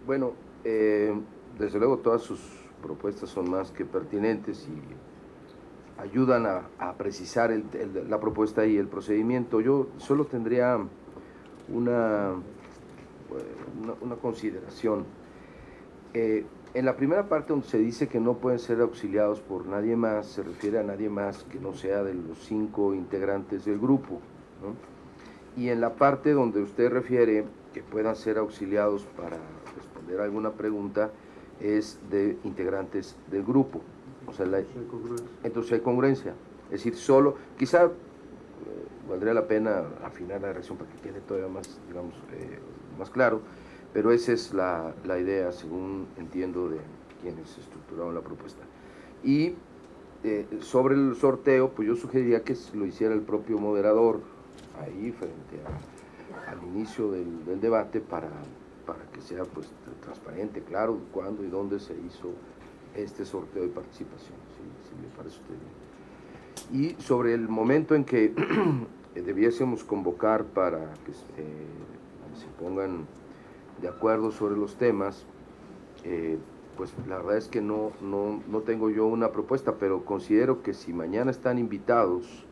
Bueno, desde luego todas sus propuestas son más que pertinentes y ayudan a precisar la propuesta y el procedimiento. Yo solo tendría una consideración. En la primera parte, donde se dice que no pueden ser auxiliados por nadie más, se refiere a nadie más que no sea de los 5 integrantes del grupo, ¿no? Y en la parte donde usted refiere que puedan ser auxiliados para responder alguna pregunta, es de integrantes del grupo. O sea, Sí, congruencia. entonces hay congruencia. Es decir, solo, quizá valdría la pena afinar la redacción para que quede todavía más, digamos, más claro, pero esa es la idea, según entiendo, de quienes estructuraron la propuesta. Y sobre el sorteo, pues yo sugeriría que lo hiciera el propio moderador ahí frente al inicio del debate para que sea pues transparente, claro, cuándo y dónde se hizo este sorteo de participación, si me parece usted bien. Y sobre el momento en que debiésemos convocar para que se pongan de acuerdo sobre los temas, pues la verdad es que no tengo yo una propuesta, pero considero que si mañana están invitados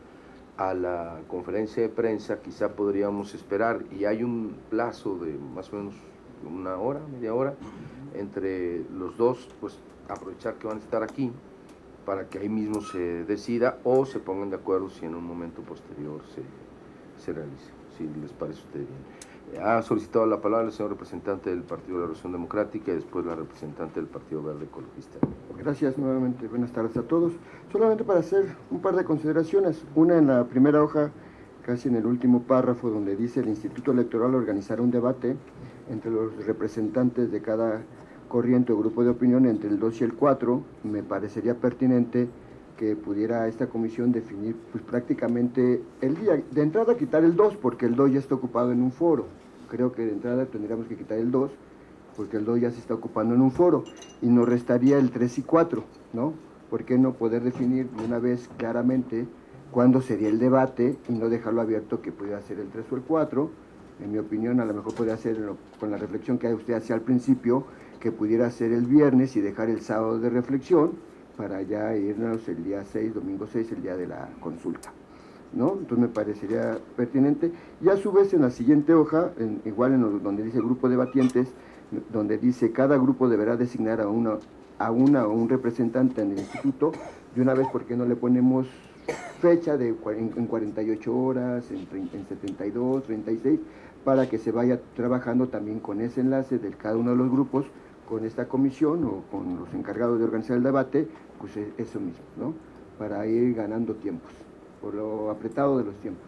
a la conferencia de prensa, quizá podríamos esperar, y hay un plazo de más o menos una hora, media hora, entre los dos, pues aprovechar que van a estar aquí, para que ahí mismo se decida o se pongan de acuerdo si en un momento posterior se realice, si les parece a usted bien. Ha solicitado la palabra el señor representante del Partido de la Revolución Democrática y después la representante del Partido Verde Ecologista. Gracias nuevamente, buenas tardes a todos. Solamente para hacer un par de consideraciones. Una en la primera hoja, casi en el último párrafo, donde dice el Instituto Electoral organizará un debate entre los representantes de cada corriente o grupo de opinión entre el 2 y el 4, me parecería pertinente que pudiera esta comisión definir pues prácticamente el día. De entrada quitar el 2, porque el 2 ya está ocupado en un foro. Creo que de entrada tendríamos que quitar el 2, porque el 2 ya se está ocupando en un foro, y nos restaría el 3 y 4, ¿no? ¿Por qué no poder definir de una vez claramente cuándo sería el debate y no dejarlo abierto que pudiera ser el 3 o el 4? En mi opinión, a lo mejor podría ser, con la reflexión que usted hacía al principio, que pudiera ser el viernes y dejar el sábado de reflexión para ya irnos el día 6, domingo 6, el día de la consulta, ¿no? Entonces me parecería pertinente. Y a su vez en la siguiente hoja, igual donde dice grupo de debatientes, donde dice cada grupo deberá designar a una o un representante en el instituto, de una vez, ¿por qué no le ponemos fecha en 48 horas, en 72, 36, para que se vaya trabajando también con ese enlace de cada uno de los grupos, con esta comisión o con los encargados de organizar el debate, pues eso mismo, ¿no? Para ir ganando tiempos, por lo apretado de los tiempos.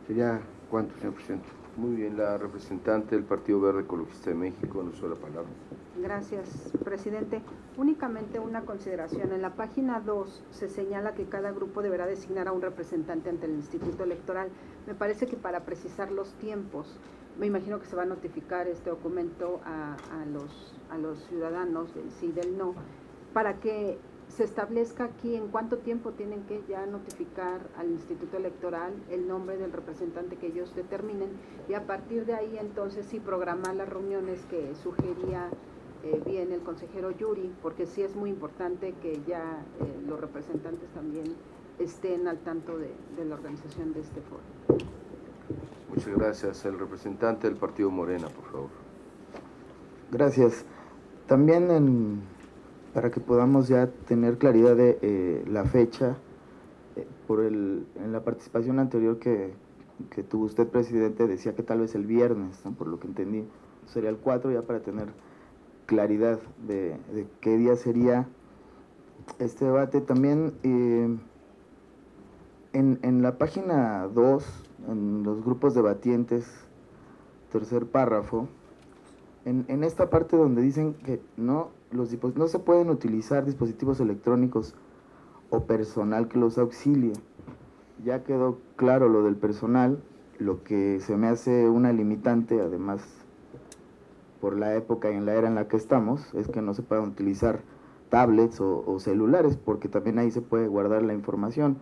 Sería cuánto, señor presidente. Muy bien, la representante del Partido Verde Ecologista de México, nos da la palabra. Gracias, presidente. Únicamente una consideración. En la página 2 se señala que cada grupo deberá designar a un representante ante el Instituto Electoral. Me parece que para precisar los tiempos, me imagino que se va a notificar este documento a los ciudadanos del sí y del no, para que se establezca aquí en cuánto tiempo tienen que ya notificar al Instituto Electoral el nombre del representante que ellos determinen, y a partir de ahí entonces sí programar las reuniones que sugería bien el consejero Yuri, porque sí es muy importante que ya los representantes también estén al tanto de la organización de este foro. Muchas gracias. El representante del Partido Morena, por favor. Gracias. También para que podamos ya tener claridad de la fecha, en la participación anterior que tuvo usted, presidente, decía que tal vez el viernes, ¿no? Por lo que entendí, sería el 4, ya para tener claridad de qué día sería este debate. También en la página 2, en los grupos debatientes, tercer párrafo, en esta parte donde dicen que no se pueden utilizar dispositivos electrónicos o personal que los auxilie. Ya quedó claro lo del personal. Lo que se me hace una limitante, además por la época y en la era en la que estamos, es que no se puedan utilizar tablets o celulares, porque también ahí se puede guardar la información,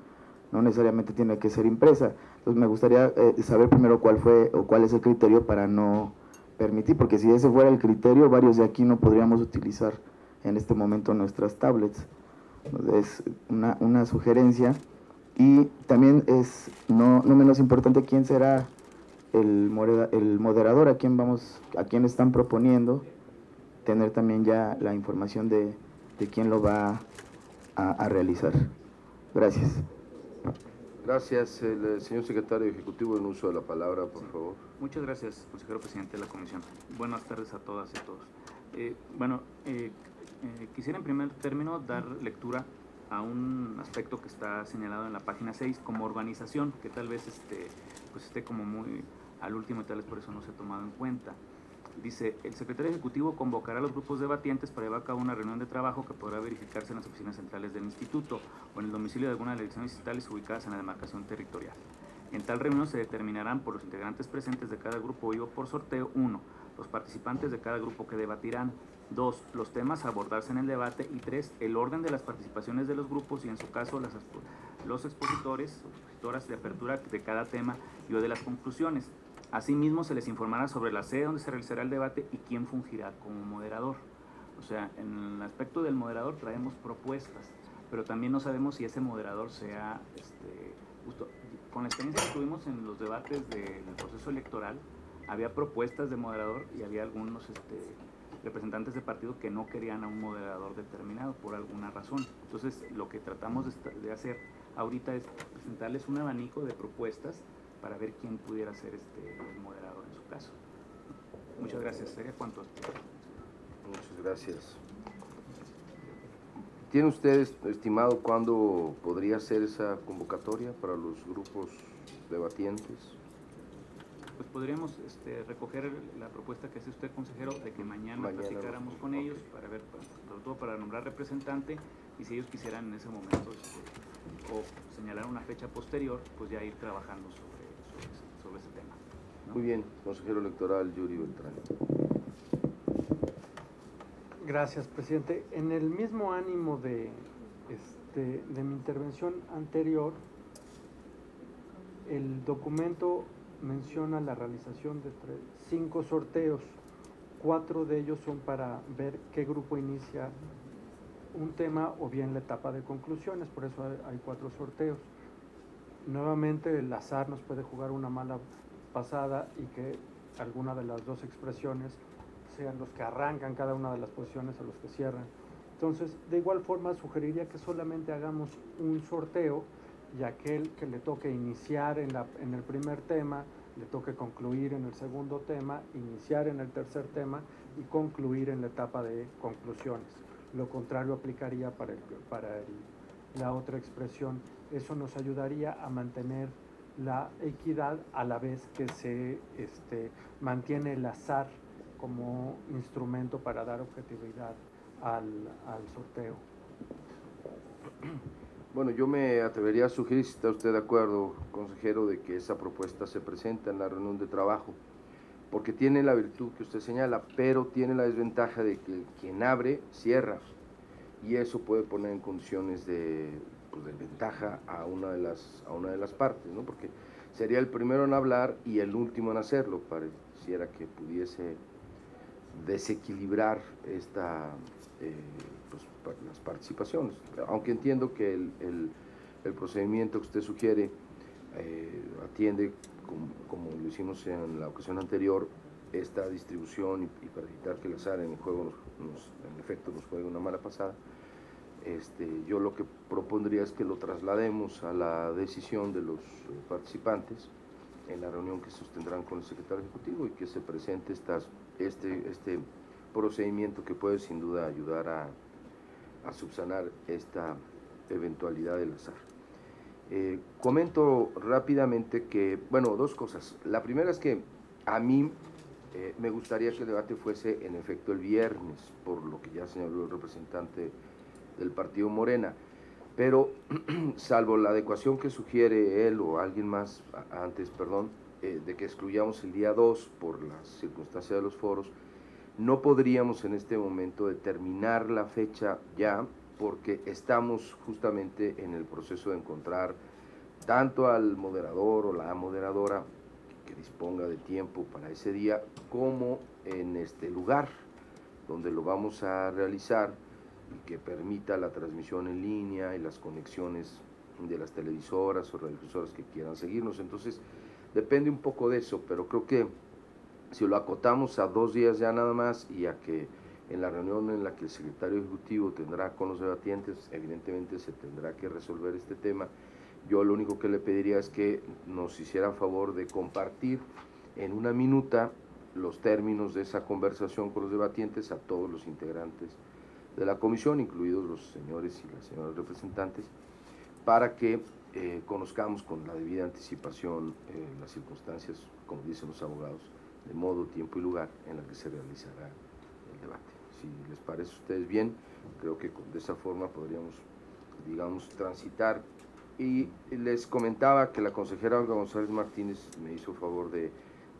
no necesariamente tiene que ser impresa. Entonces me gustaría saber primero cuál es el criterio para no permitir, porque si ese fuera el criterio, varios de aquí no podríamos utilizar en este momento nuestras tablets. Es una sugerencia. Y también es no menos importante quién será el moderador, a quién están proponiendo, tener también ya la información de quién lo va a realizar. Gracias. Gracias. El señor secretario ejecutivo, en uso de la palabra, por favor. Muchas gracias, consejero presidente de la comisión. Buenas tardes a todas y a todos. Quisiera en primer término dar lectura a un aspecto que está señalado en la página 6 como organización, que tal vez pues esté como muy al último y tal vez por eso no se ha tomado en cuenta. Dice, el secretario ejecutivo convocará a los grupos debatientes para llevar a cabo una reunión de trabajo que podrá verificarse en las oficinas centrales del instituto o en el domicilio de alguna de las elecciones distritales ubicadas en la demarcación territorial. En tal reunión se determinarán por los integrantes presentes de cada grupo vivo por sorteo: 1. Los participantes de cada grupo que debatirán; 2. Los temas a abordarse en el debate; y 3. El orden de las participaciones de los grupos y en su caso los expositores o expositoras de apertura de cada tema y o de las conclusiones. Asimismo, se les informará sobre la sede donde se realizará el debate y quién fungirá como moderador. O sea, en el aspecto del moderador traemos propuestas, pero también no sabemos si ese moderador sea, justo, con la experiencia que tuvimos en los debates del proceso electoral, había propuestas de moderador y había algunos representantes de partido que no querían a un moderador determinado por alguna razón. Entonces, lo que tratamos de hacer ahorita es presentarles un abanico de propuestas para ver quién pudiera ser el moderador en su caso. Muchas gracias. ¿Sería cuánto? Muchas gracias. ¿Tiene usted estimado cuándo podría ser esa convocatoria para los grupos debatientes? Pues podríamos recoger la propuesta que hace usted, consejero, de que mañana platicáramos con ellos para ver, sobre todo para nombrar representante, y si ellos quisieran en ese momento o señalar una fecha posterior, pues ya ir trabajando sobre ese tema, ¿no? Muy bien, consejero electoral Yuri Beltrán. Gracias, presidente. En el mismo ánimo de mi intervención anterior, el documento menciona la realización de 5 sorteos. 4 de ellos son para ver qué grupo inicia un tema o bien la etapa de conclusiones, por eso hay 4 sorteos. Nuevamente el azar nos puede jugar una mala pasada y que alguna de las 2 expresiones sean los que arrancan cada una de las posiciones o los que cierran. Entonces, de igual forma, sugeriría que solamente hagamos un sorteo y aquel que le toque iniciar en el primer tema, le toque concluir en el segundo tema, iniciar en el tercer tema y concluir en la etapa de conclusiones. Lo contrario aplicaría para la otra expresión. Eso nos ayudaría a mantener la equidad a la vez que se mantiene el azar como instrumento para dar objetividad al sorteo. Bueno, yo me atrevería a sugerir, si está usted de acuerdo, consejero, de que esa propuesta se presente en la reunión de trabajo, porque tiene la virtud que usted señala, pero tiene la desventaja de que quien abre, cierra, y eso puede poner en condiciones de ventaja a una de las partes, ¿no? Porque sería el primero en hablar y el último en hacerlo. Pareciera que pudiese desequilibrar las participaciones, aunque entiendo que el procedimiento que usted sugiere atiende, como lo hicimos en la ocasión anterior, esta distribución y para evitar que el azar en el juego en efecto nos juegue una mala pasada. Yo lo que propondría es que lo traslademos a la decisión de los participantes en la reunión que sostendrán con el secretario ejecutivo y que se presente este procedimiento que puede sin duda ayudar a subsanar esta eventualidad del azar. Comento rápidamente que, bueno, 2 cosas. La primera es que a mí me gustaría que el debate fuese en efecto el viernes, por lo que ya señaló el representante del partido Morena, pero salvo la adecuación que sugiere él o alguien más antes, de que excluyamos el día 2 por las circunstancias de los foros, no podríamos en este momento determinar la fecha ya, porque estamos justamente en el proceso de encontrar tanto al moderador o la moderadora que disponga de tiempo para ese día, como en este lugar donde lo vamos a realizar y que permita la transmisión en línea y las conexiones de las televisoras o radiodifusoras que quieran seguirnos. Entonces depende un poco de eso, pero creo que si lo acotamos a 2 días ya nada más, y a que en la reunión en la que el secretario ejecutivo tendrá con los debatientes, evidentemente se tendrá que resolver este tema, yo lo único que le pediría es que nos hiciera favor de compartir en una minuta los términos de esa conversación con los debatientes a todos los integrantes de la comisión, incluidos los señores y las señoras representantes, para que conozcamos con la debida anticipación las circunstancias, como dicen los abogados, de modo, tiempo y lugar en la que se realizará el debate. Si les parece a ustedes bien, creo que de esa forma podríamos, digamos, transitar. Y les comentaba que la consejera Olga González Martínez me hizo favor de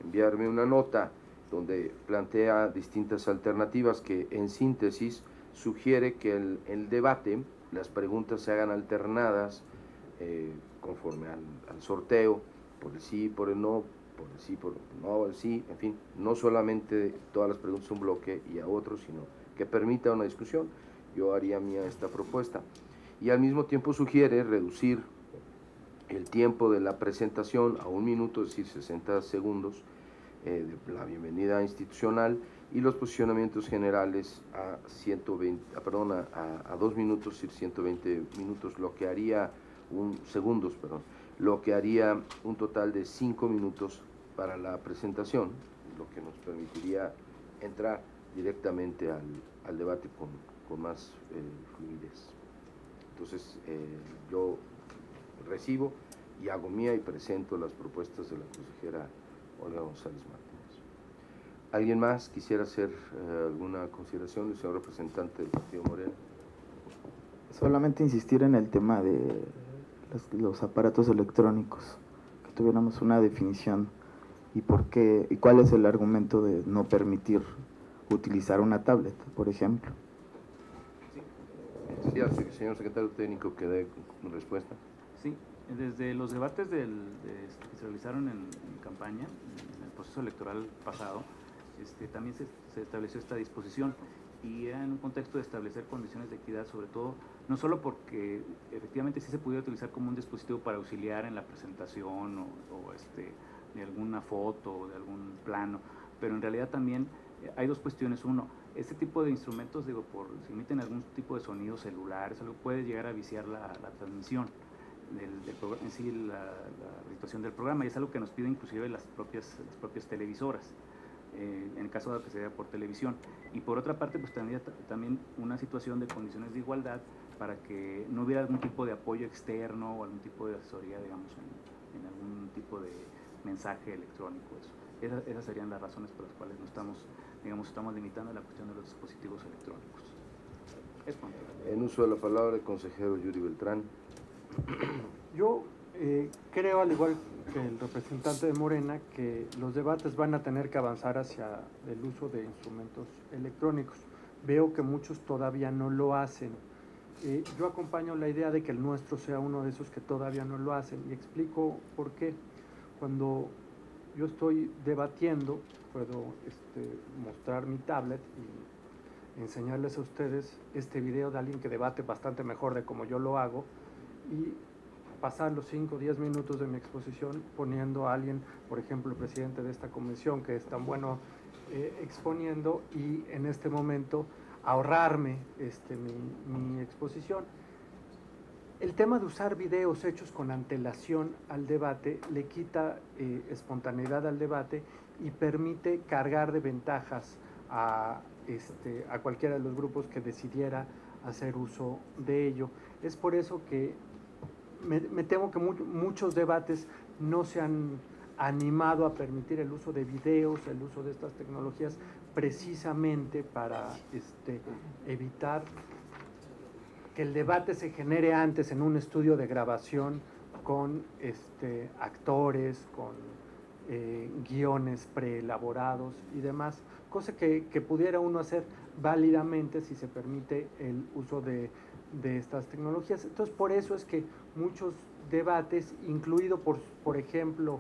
enviarme una nota donde plantea distintas alternativas que, en síntesis, sugiere que el debate, las preguntas se hagan alternadas conforme al sorteo, por el sí, por el no, por el sí, por el no, el sí, en fin, no solamente todas las preguntas un bloque y a otros, sino que permita una discusión. Yo haría mía esta propuesta. Y al mismo tiempo sugiere reducir el tiempo de la presentación a 1 minuto, es decir, 60 segundos, de la bienvenida institucional, y los posicionamientos generales a 2 minutos, es decir, 120 minutos, lo que haría lo que haría un total de 5 minutos para la presentación, lo que nos permitiría entrar directamente al debate con más fluidez. Entonces, yo recibo y hago mía y presento las propuestas de la consejera Olga González Martínez. ¿Alguien más quisiera hacer alguna consideración? El señor representante del Partido Morena. Solamente insistir en el tema de los aparatos electrónicos, que tuviéramos una definición y por qué y cuál es el argumento de no permitir utilizar una tablet, por ejemplo. Sí, al señor secretario técnico que dé respuesta. Sí, desde los debates que se realizaron en campaña, en el proceso electoral pasado, también se estableció esta disposición, y era en un contexto de establecer condiciones de equidad, sobre todo, no solo porque efectivamente sí se pudiera utilizar como un dispositivo para auxiliar en la presentación de alguna foto o de algún plano, pero en realidad también hay dos cuestiones. Uno, este tipo de instrumentos, si emiten algún tipo de sonido celular, eso puede llegar a viciar la transmisión del programa, en sí la situación del programa, y es algo que nos piden inclusive las propias televisoras, en el caso de que sea por televisión. Y por otra parte, pues también una situación de condiciones de igualdad para que no hubiera algún tipo de apoyo externo o algún tipo de asesoría, digamos, en algún tipo de mensaje electrónico. Esas serían las razones por las cuales no estamos limitando la cuestión de los dispositivos electrónicos. En uso de la palabra el consejero Yuri Beltrán. Yo creo, al igual que el representante de Morena, que los debates van a tener que avanzar hacia el uso de instrumentos electrónicos. Veo que muchos todavía no lo hacen. Yo acompaño la idea de que el nuestro sea uno de esos que todavía no lo hacen, y explico por qué. Cuando yo estoy debatiendo, puedo mostrar mi tablet y enseñarles a ustedes este video de alguien que debate bastante mejor de como yo lo hago, y pasar los 5 o 10 minutos de mi exposición poniendo a alguien, por ejemplo, el presidente de esta convención, que es tan bueno exponiendo, y en este momento ahorrarme mi exposición. El tema de usar videos hechos con antelación al debate le quita espontaneidad al debate y permite cargar de ventajas a cualquiera de los grupos que decidiera hacer uso de ello. Es por eso que me temo que muchos debates no se han animado a permitir el uso de videos, el uso de estas tecnologías, precisamente para evitar que el debate se genere antes en un estudio de grabación con actores, con guiones preelaborados y demás, cosa que pudiera uno hacer válidamente si se permite el uso de estas tecnologías. Entonces, por eso es que muchos debates, incluido por ejemplo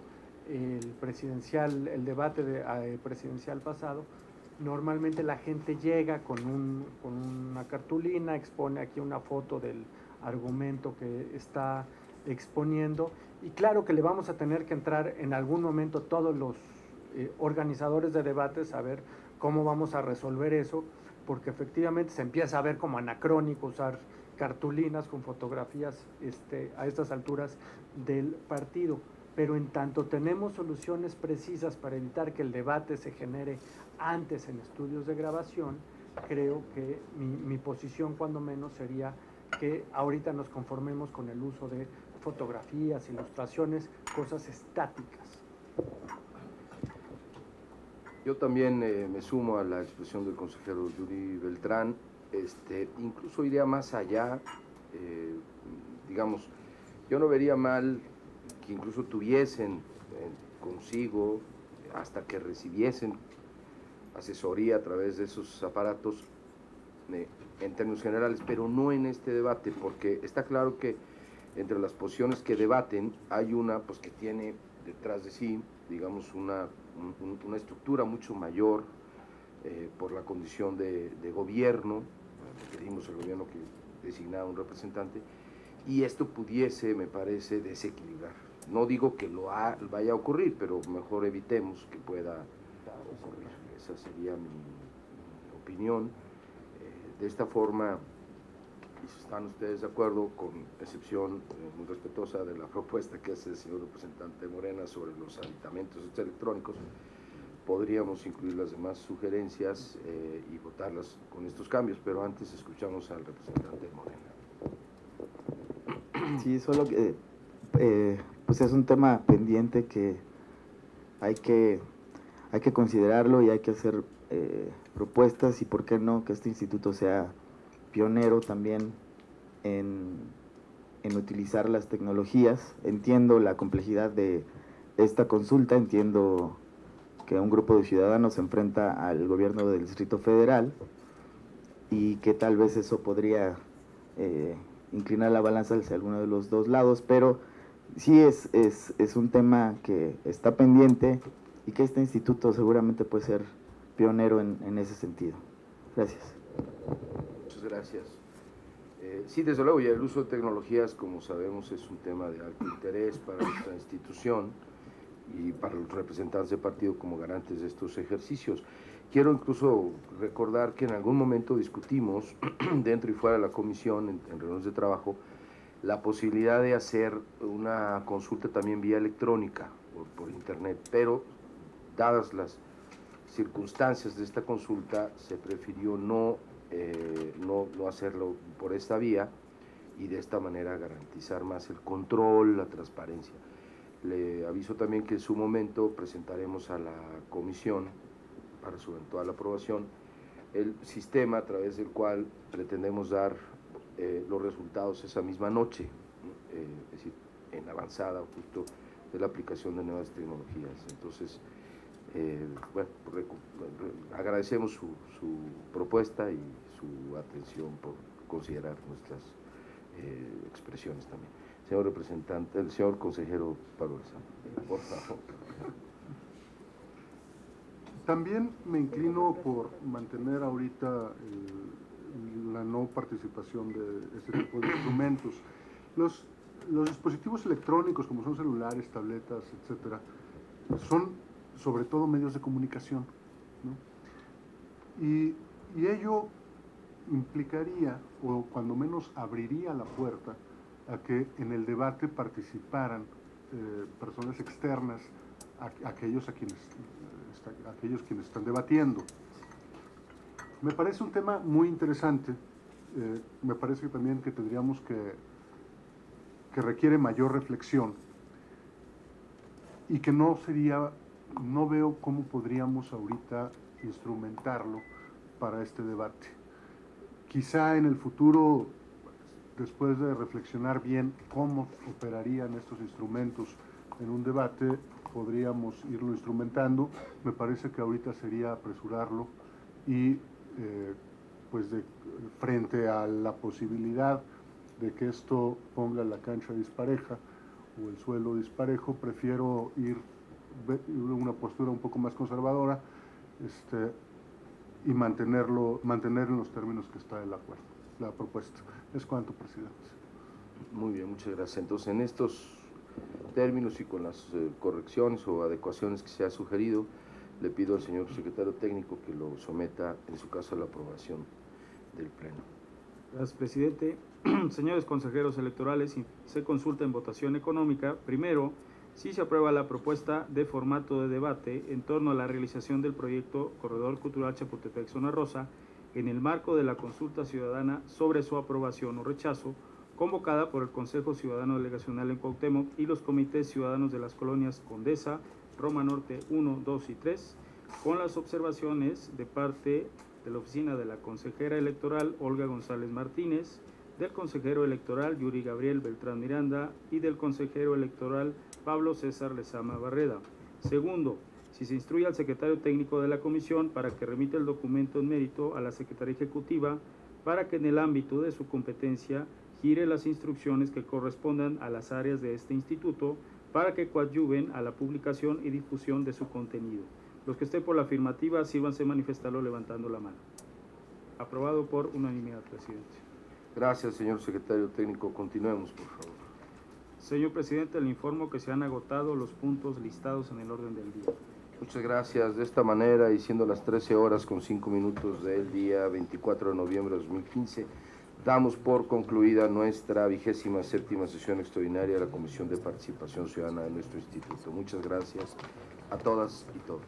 el debate presidencial pasado, normalmente la gente llega con una cartulina, expone aquí una foto del argumento que está exponiendo, y claro que le vamos a tener que entrar en algún momento todos los organizadores de debates a ver cómo vamos a resolver eso, porque efectivamente se empieza a ver como anacrónico usar cartulinas con fotografías a estas alturas del partido. Pero en tanto tenemos soluciones precisas para evitar que el debate se genere antes en estudios de grabación, creo que mi posición cuando menos sería que ahorita nos conformemos con el uso de fotografías, ilustraciones, cosas estáticas. Yo también me sumo a la expresión del consejero Yuri Beltrán, incluso iría más allá, digamos, yo no vería mal que incluso tuviesen consigo, hasta que recibiesen asesoría a través de esos aparatos, en términos generales, pero no en este debate, porque está claro que entre las posiciones que debaten hay una pues que tiene detrás de sí, digamos, una estructura mucho mayor por la condición de gobierno, pedimos al gobierno que designara un representante, y esto pudiese, me parece, desequilibrar. No digo que vaya a ocurrir, pero mejor evitemos que pueda ocurrir. Esa sería mi opinión. De esta forma, y si están ustedes de acuerdo, con excepción muy respetuosa de la propuesta que hace el señor representante Morena sobre los aditamentos electrónicos, podríamos incluir las demás sugerencias y votarlas con estos cambios, pero antes escuchamos al representante Morena. Sí, solo que pues es un tema pendiente que hay que considerarlo y hay que hacer propuestas, y por qué no que este instituto sea pionero también en utilizar las tecnologías. Entiendo la complejidad de esta consulta, entiendo que un grupo de ciudadanos se enfrenta al gobierno del Distrito Federal y que tal vez eso podría inclinar la balanza hacia alguno de los dos lados, pero sí es un tema que está pendiente y que este instituto seguramente puede ser pionero en ese sentido. Gracias. Muchas gracias. Sí, desde luego, y el uso de tecnologías, como sabemos, es un tema de alto interés para nuestra institución y para los representantes de partido como garantes de estos ejercicios. Quiero incluso recordar que en algún momento discutimos, dentro y fuera de la comisión, en reuniones de trabajo, la posibilidad de hacer una consulta también vía electrónica, por internet, pero dadas las circunstancias de esta consulta, se prefirió no hacerlo por esta vía y de esta manera garantizar más el control, la transparencia. Le aviso también que en su momento presentaremos a la comisión para su eventual aprobación el sistema a través del cual pretendemos dar los resultados esa misma noche, es decir, en avanzada justo de la aplicación de nuevas tecnologías. Entonces, bueno, agradecemos su propuesta y su atención por considerar nuestras expresiones también. Señor representante, el señor consejero Pablo Alzano, por favor. También me inclino por mantener ahorita la no participación de este tipo de instrumentos. Los dispositivos electrónicos, como son celulares, tabletas, etcétera, son sobre todo medios de comunicación, ¿no? Y ello implicaría, o cuando menos abriría la puerta, a que en el debate participaran personas externas a aquellos quienes están debatiendo. Me parece un tema muy interesante. Me parece también que tendríamos que requiere mayor reflexión y que no veo cómo podríamos ahorita instrumentarlo para este debate. Quizá en el futuro, después de reflexionar bien cómo operarían estos instrumentos en un debate, podríamos irlo instrumentando. Me parece que ahorita sería apresurarlo y frente a la posibilidad de que esto ponga la cancha dispareja o el suelo disparejo, prefiero ir una postura un poco más conservadora y mantenerlo en los términos que está el acuerdo, la propuesta. Es cuanto, presidente. Muy bien, muchas gracias. Entonces, en estos términos y con las correcciones o adecuaciones que se ha sugerido, le pido al señor secretario técnico que lo someta, en su caso, a la aprobación del Pleno. Gracias, presidente. Señores consejeros electorales, se consulta en votación económica. Primero, si se aprueba la propuesta de formato de debate en torno a la realización del proyecto Corredor Cultural Chapultepec-Zona Rosa en el marco de la consulta ciudadana sobre su aprobación o rechazo, convocada por el Consejo Ciudadano Delegacional en Cuauhtémoc y los comités ciudadanos de las colonias Condesa, Roma Norte 1, 2 y 3, con las observaciones de parte de la oficina de la consejera electoral Olga González Martínez, del consejero electoral Yuri Gabriel Beltrán Miranda y del consejero electoral Pablo César Lezama Barreda. Segundo, si se instruye al secretario técnico de la comisión para que remita el documento en mérito a la Secretaría Ejecutiva para que en el ámbito de su competencia gire las instrucciones que correspondan a las áreas de este instituto para que coadyuven a la publicación y difusión de su contenido. Los que estén por la afirmativa, sírvanse manifestarlo levantando la mano. Aprobado por unanimidad, presidente. Gracias, señor secretario técnico. Continuemos, por favor. Señor presidente, le informo que se han agotado los puntos listados en el orden del día. Muchas gracias. De esta manera, y siendo las 13 horas con 5 minutos del día 24 de noviembre de 2015, damos por concluida nuestra 27ª sesión extraordinaria de la Comisión de Participación Ciudadana de nuestro instituto. Muchas gracias a todas y todos.